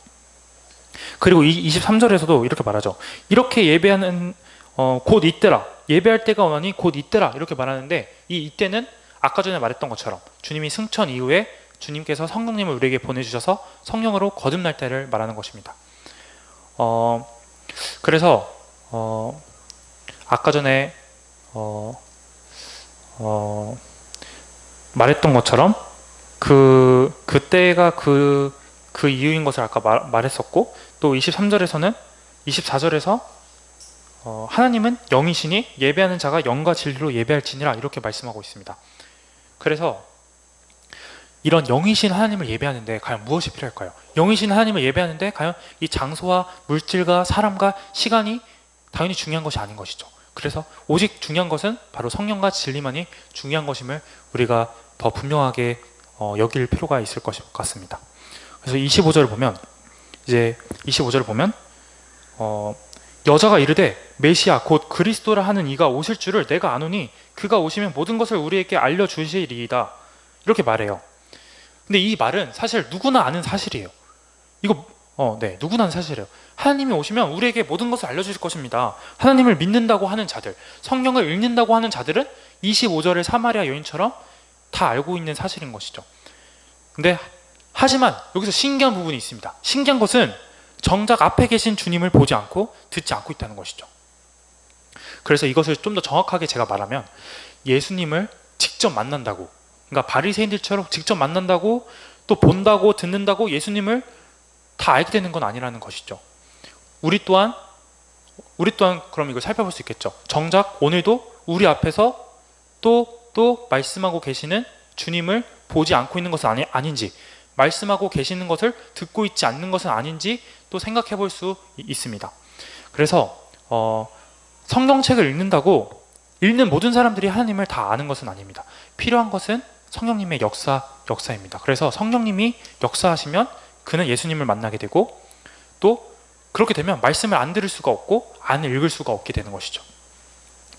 그리고 23절에서도 이렇게 말하죠. 이렇게 예배하는 곧 이때라. 예배할 때가 오나니 곧 이때라 이렇게 말하는데, 이 이때는 아까 전에 말했던 것처럼 주님이 승천 이후에 주님께서 성령님을 우리에게 보내주셔서 성령으로 거듭날 때를 말하는 것입니다. 그래서 아까 전에 말했던 것처럼 그때가 그 이유인 것을 아까 말했었고, 또 24절에서 하나님은 영이시니 예배하는 자가 영과 진리로 예배할지니라 이렇게 말씀하고 있습니다. 그래서 이런 영이신 하나님을 예배하는데 과연 무엇이 필요할까요? 영이신 하나님을 예배하는데 과연 이 장소와 물질과 사람과 시간이 당연히 중요한 것이 아닌 것이죠. 그래서 오직 중요한 것은 바로 성령과 진리만이 중요한 것임을 우리가 더 분명하게 여길 필요가 있을 것 같습니다. 그래서 25절을 보면 여자가 이르되 메시아 곧 그리스도라 하는 이가 오실 줄을 내가 아노니 그가 오시면 모든 것을 우리에게 알려주시리이다 이렇게 말해요. 근데 이 말은 사실 누구나 아는 사실이에요. 누구나 아는 사실이에요. 하나님이 오시면 우리에게 모든 것을 알려주실 것입니다. 하나님을 믿는다고 하는 자들, 성경을 읽는다고 하는 자들은 25절의 사마리아 여인처럼 다 알고 있는 사실인 것이죠. 근데 하지만 여기서 신기한 부분이 있습니다. 신기한 것은 정작 앞에 계신 주님을 보지 않고 듣지 않고 있다는 것이죠. 그래서 이것을 좀 더 정확하게 제가 말하면, 예수님을 직접 만난다고, 그러니까 바리새인들처럼 직접 만난다고, 또 본다고 듣는다고 예수님을 다 알게 되는 건 아니라는 것이죠. 우리 또한 그럼 이걸 살펴볼 수 있겠죠. 정작 오늘도 우리 앞에서 또 말씀하고 계시는 주님을 보지 않고 있는 것은 아닌지, 말씀하고 계시는 것을 듣고 있지 않는 것은 아닌지 또 생각해 볼 수 있습니다. 그래서 성경책을 읽는다고 읽는 모든 사람들이 하나님을 다 아는 것은 아닙니다. 필요한 것은 성령님의 역사입니다. 그래서 성령님이 역사하시면 그는 예수님을 만나게 되고, 또 그렇게 되면 말씀을 안 들을 수가 없고 안 읽을 수가 없게 되는 것이죠.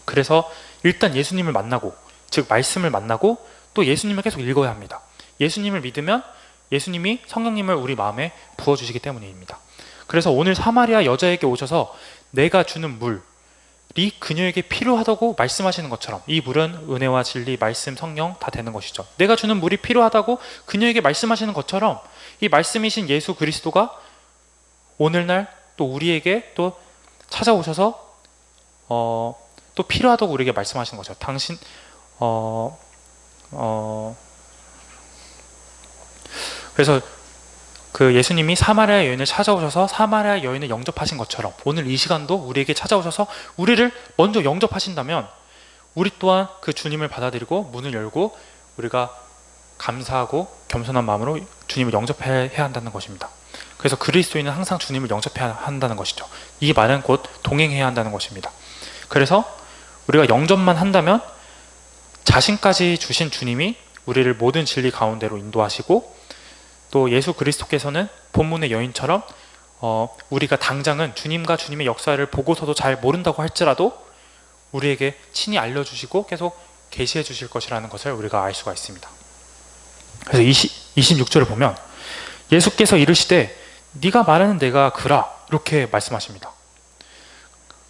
그래서 일단 예수님을 만나고, 즉 말씀을 만나고 또 예수님을 계속 읽어야 합니다. 예수님을 믿으면 예수님이 성령님을 우리 마음에 부어주시기 때문입니다. 그래서 오늘 사마리아 여자에게 오셔서 내가 주는 물이 그녀에게 필요하다고 말씀하시는 것처럼, 이 물은 은혜와 진리, 말씀, 성령 다 되는 것이죠. 내가 주는 물이 필요하다고 그녀에게 말씀하시는 것처럼 이 말씀이신 예수 그리스도가 오늘날 또 우리에게 또 찾아오셔서 또 필요하다고 우리에게 말씀하시는 거죠. 당신 그래서 그 예수님이 사마리아 여인을 찾아오셔서 사마리아 여인을 영접하신 것처럼 오늘 이 시간도 우리에게 찾아오셔서 우리를 먼저 영접하신다면, 우리 또한 그 주님을 받아들이고 문을 열고 우리가 감사하고 겸손한 마음으로 주님을 영접해야 한다는 것입니다. 그래서 그리스도인은 항상 주님을 영접해야 한다는 것이죠. 이 말은 곧 동행해야 한다는 것입니다. 그래서 우리가 영접만 한다면 자신까지 주신 주님이 우리를 모든 진리 가운데로 인도하시고, 또 예수 그리스도께서는 본문의 여인처럼 우리가 당장은 주님과 주님의 역사를 보고서도 잘 모른다고 할지라도 우리에게 친히 알려주시고 계속 계시해 주실 것이라는 것을 우리가 알 수가 있습니다. 그래서 26절을 보면 예수께서 이르시되 네가 말하는 내가 그라 이렇게 말씀하십니다.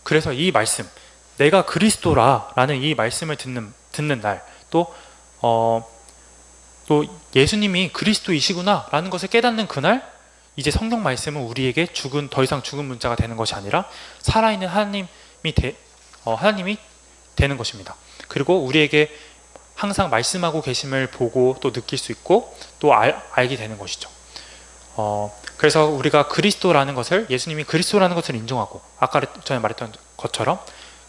그래서 이 말씀, 내가 그리스도라 라는 이 말씀을 듣는 날, 또 예수님이 그리스도이시구나 라는 것을 깨닫는 그날, 이제 성경 말씀은 우리에게 더 이상 죽은 문자가 되는 것이 아니라 살아있는 하나님이 되는 것입니다. 그리고 우리에게 항상 말씀하고 계심을 보고 또 느낄 수 있고 또 알게 되는 것이죠. 그래서 우리가 그리스도라는 것을, 예수님이 그리스도라는 것을 인정하고, 아까 전에 말했던 것처럼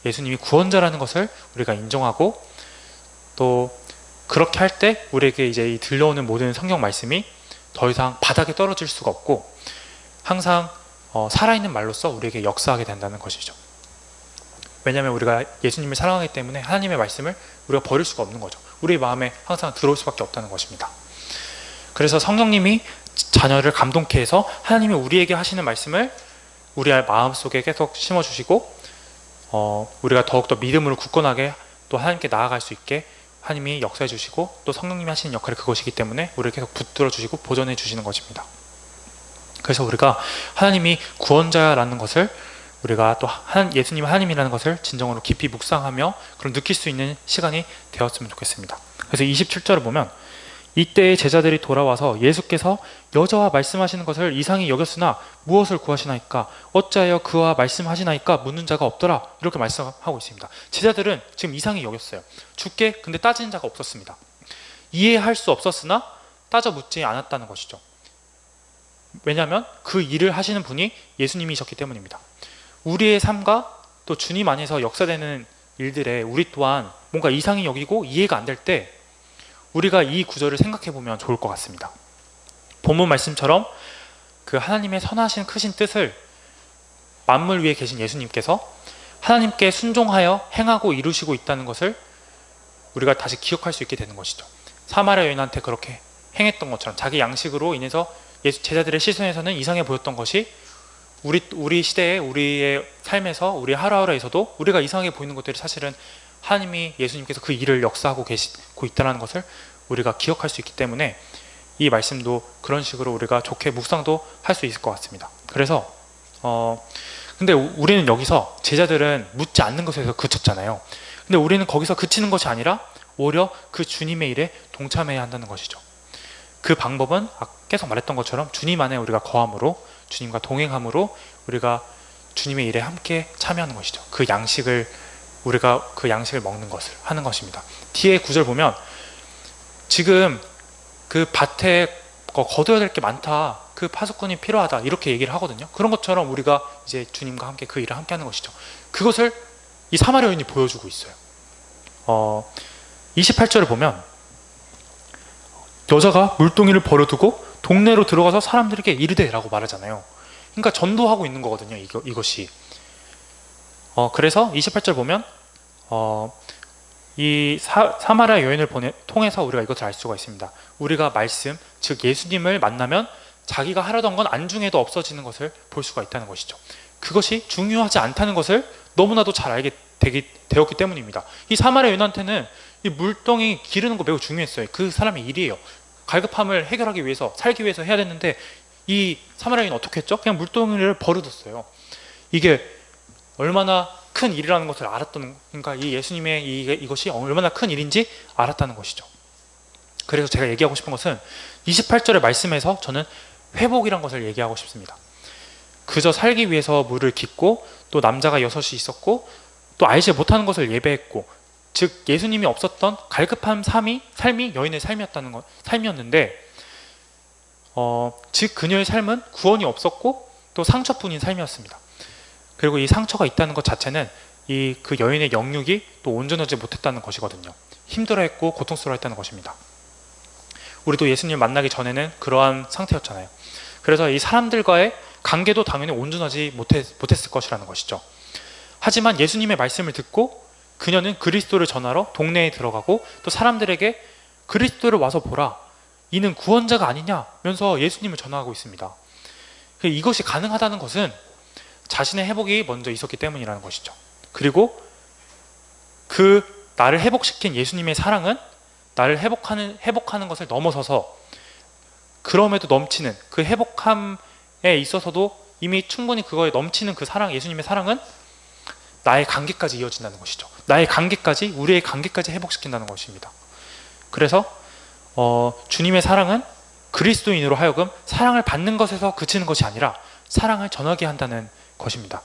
예수님이 구원자라는 것을 우리가 인정하고, 또 그렇게 할 때 우리에게 이제 이 들려오는 모든 성경 말씀이 더 이상 바닥에 떨어질 수가 없고 항상 살아있는 말로서 우리에게 역사하게 된다는 것이죠. 왜냐하면 우리가 예수님을 사랑하기 때문에 하나님의 말씀을 우리가 버릴 수가 없는 거죠. 우리 마음에 항상 들어올 수밖에 없다는 것입니다. 그래서 성령님이 자녀를 감동케 해서 하나님이 우리에게 하시는 말씀을 우리 마음속에 계속 심어주시고, 우리가 더욱더 믿음으로 굳건하게 또 하나님께 나아갈 수 있게 하나님이 역사해 주시고, 또 성령님이 하시는 역할이 그것이기 때문에 우리를 계속 붙들어 주시고 보존해 주시는 것입니다. 그래서 우리가 하나님이 구원자라는 것을 우리가 또 예수님 하나님이라는 것을 진정으로 깊이 묵상하며 그런 느낄 수 있는 시간이 되었으면 좋겠습니다. 그래서 27절을 보면 이때의 제자들이 돌아와서 예수께서 여자와 말씀하시는 것을 이상히 여겼으나 무엇을 구하시나이까 어찌하여 그와 말씀하시나이까 묻는 자가 없더라 이렇게 말씀하고 있습니다. 제자들은 지금 이상히 여겼어요. 주께 근데 따지는 자가 없었습니다. 이해할 수 없었으나 따져 묻지 않았다는 것이죠. 왜냐하면 그 일을 하시는 분이 예수님이셨기 때문입니다. 우리의 삶과 또 주님 안에서 역사되는 일들에 우리 또한 뭔가 이상히 여기고 이해가 안 될 때 우리가 이 구절을 생각해 보면 좋을 것 같습니다. 본문 말씀처럼 그 하나님의 선하신 크신 뜻을 만물 위에 계신 예수님께서 하나님께 순종하여 행하고 이루시고 있다는 것을 우리가 다시 기억할 수 있게 되는 것이죠. 사마리아 여인한테 그렇게 행했던 것처럼 자기 양식으로 인해서 제자들의 시선에서는 이상해 보였던 것이 우리 시대에 우리의 삶에서 우리 하루하루에서도 우리가 이상하게 보이는 것들이 사실은 하나님이 예수님께서 그 일을 역사하고 계시고 있다는 것을 우리가 기억할 수 있기 때문에 이 말씀도 그런 식으로 우리가 좋게 묵상도 할 수 있을 것 같습니다. 그래서 근데 우리는 여기서 제자들은 묻지 않는 것에서 그쳤잖아요. 근데 우리는 거기서 그치는 것이 아니라 오히려 그 주님의 일에 동참해야 한다는 것이죠. 그 방법은 계속 말했던 것처럼 주님 안에 우리가 거함으로 주님과 동행함으로 우리가 주님의 일에 함께 참여하는 것이죠. 우리가 그 양식을 먹는 것을 하는 것입니다. 뒤에 구절 보면 지금 그 밭에 거둬야 될 게 많다. 그 파수꾼이 필요하다. 이렇게 얘기를 하거든요. 그런 것처럼 우리가 이제 주님과 함께 그 일을 함께 하는 것이죠. 그것을 이 사마리아 여인이 보여주고 있어요. 28절을 보면 여자가 물동이를 버려두고 동네로 들어가서 사람들에게 이르되 라고 말하잖아요. 그러니까 전도하고 있는 거거든요. 이것이. 그래서 28절 보면 이 사마리아 여인을 통해서 우리가 이것을 알 수가 있습니다. 우리가 말씀, 즉 예수님을 만나면 자기가 하려던 건 안중에도 없어지는 것을 볼 수가 있다는 것이죠. 그것이 중요하지 않다는 것을 너무나도 잘 알게 되었기 때문입니다. 이 사마리아 여인한테는 이 물동이 기르는 거 매우 중요했어요. 그 사람의 일이에요. 갈급함을 해결하기 위해서, 살기 위해서 해야 됐는데 이 사마리아 여인은 어떻게 했죠? 그냥 물동이를 버려뒀어요. 이게 얼마나 큰 일이라는 것을 알았던, 그러니까 이 예수님의 이것이 얼마나 큰 일인지 알았다는 것이죠. 그래서 제가 얘기하고 싶은 것은 28절의 말씀에서 저는 회복이란 것을 얘기하고 싶습니다. 그저 살기 위해서 물을 깃고 또 남자가 6이 있었고 또 알지 못하는 것을 예배했고, 즉 예수님이 없었던 갈급한 삶이 여인의 삶이었는데 즉 그녀의 삶은 구원이 없었고 또 상처뿐인 삶이었습니다. 그리고 이 상처가 있다는 것 자체는 그 여인의 영육이 또 온전하지 못했다는 것이거든요. 힘들어했고 고통스러워했다는 것입니다. 우리도 예수님 만나기 전에는 그러한 상태였잖아요. 그래서 이 사람들과의 관계도 당연히 온전하지 못했을 것이라는 것이죠. 하지만 예수님의 말씀을 듣고 그녀는 그리스도를 전하러 동네에 들어가고 또 사람들에게 그리스도를 와서 보라, 이는 구원자가 아니냐면서 예수님을 전하고 있습니다. 이것이 가능하다는 것은 자신의 회복이 먼저 있었기 때문이라는 것이죠. 그리고 그 나를 회복시킨 예수님의 사랑은 나를 회복하는 것을 넘어서서 그럼에도 넘치는 그 회복함에 있어서도 이미 충분히 그거에 넘치는 그 사랑, 예수님의 사랑은 나의 관계까지 이어진다는 것이죠. 나의 관계까지, 우리의 관계까지 회복시킨다는 것입니다. 그래서 주님의 사랑은 그리스도인으로 하여금 사랑을 받는 것에서 그치는 것이 아니라 사랑을 전하게 한다는 것입니다.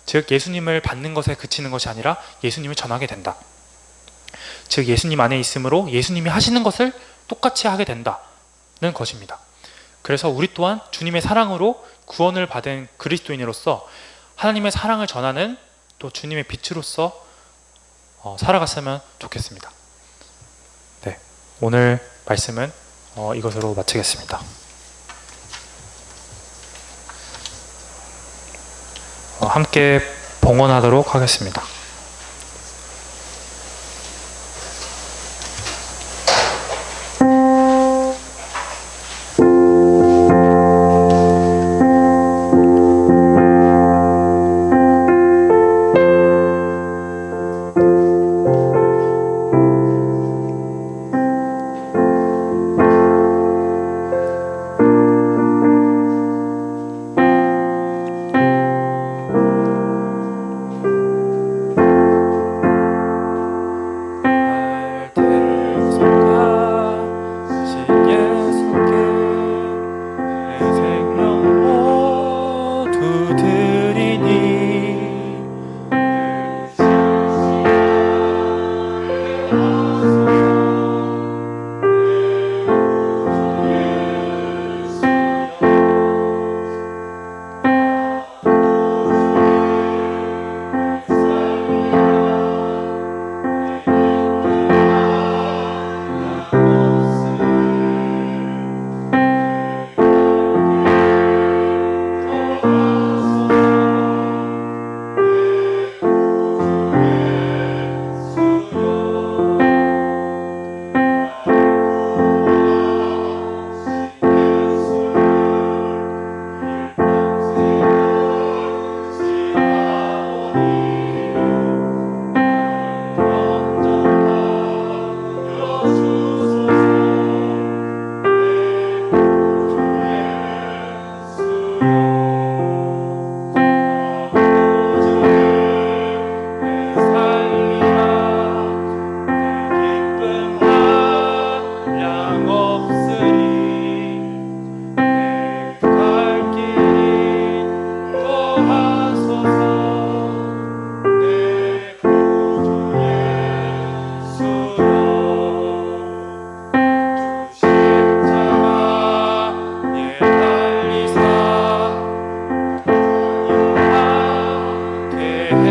즉 예수님을 받는 것에 그치는 것이 아니라 예수님을 전하게 된다. 즉 예수님 안에 있으므로 예수님이 하시는 것을 똑같이 하게 된다는 것입니다. 그래서 우리 또한 주님의 사랑으로 구원을 받은 그리스도인으로서 하나님의 사랑을 전하는 또 주님의 빛으로서 살아갔으면 좋겠습니다. 네, 오늘 말씀은 이것으로 마치겠습니다. 함께 봉헌하도록 하겠습니다.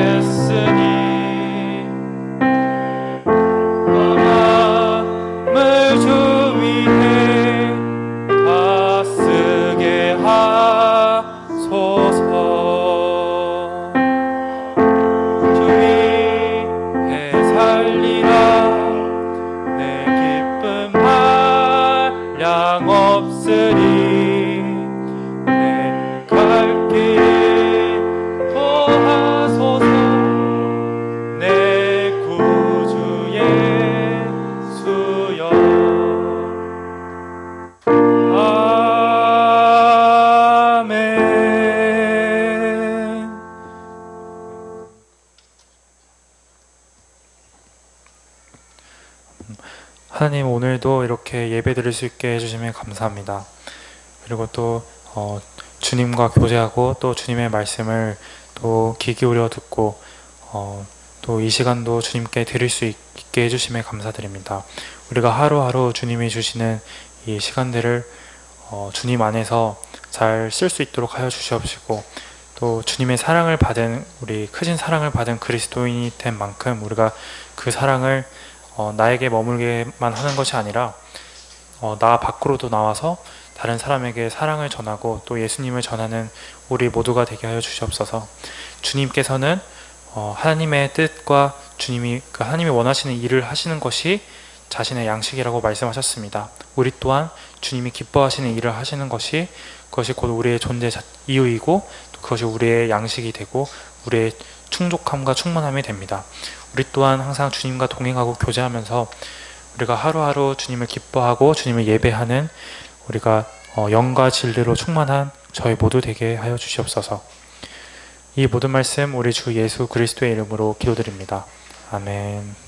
했으니 마음을 주 위해 다 쓰게 하소서. 주 위해 살리라. 내 기쁨 한량 없으리. 내 갈 길에 도하소서. 내 구주 예수여. 아멘. 하나님, 오늘도 이렇게 예배 드릴 수 있게 해주시면 감사합니다. 그리고 또 주님과 교제하고 또 주님의 말씀을 또 귀 기울여 듣고 또 이 시간도 주님께 드릴 수 있게 해주심에 감사드립니다. 우리가 하루하루 주님이 주시는 이 시간들을 주님 안에서 잘 쓸 수 있도록 하여 주시옵시고, 또 주님의 사랑을 받은, 우리 크신 사랑을 받은 그리스도인이 된 만큼 우리가 그 사랑을 나에게 머물게만 하는 것이 아니라 나 밖으로도 나와서 다른 사람에게 사랑을 전하고 또 예수님을 전하는 우리 모두가 되게 하여 주시옵소서. 주님께서는 하나님의 뜻과 하나님이 원하시는 일을 하시는 것이 자신의 양식이라고 말씀하셨습니다. 우리 또한 주님이 기뻐하시는 일을 하시는 것이, 그것이 곧 우리의 존재 이유이고 또 그것이 우리의 양식이 되고 우리의 충족함과 충만함이 됩니다. 우리 또한 항상 주님과 동행하고 교제하면서 우리가 하루하루 주님을 기뻐하고 주님을 예배하는 우리가 영과 진리로 충만한 저희 모두 되게 하여 주시옵소서. 이 모든 말씀 우리 주 예수 그리스도의 이름으로 기도드립니다. 아멘.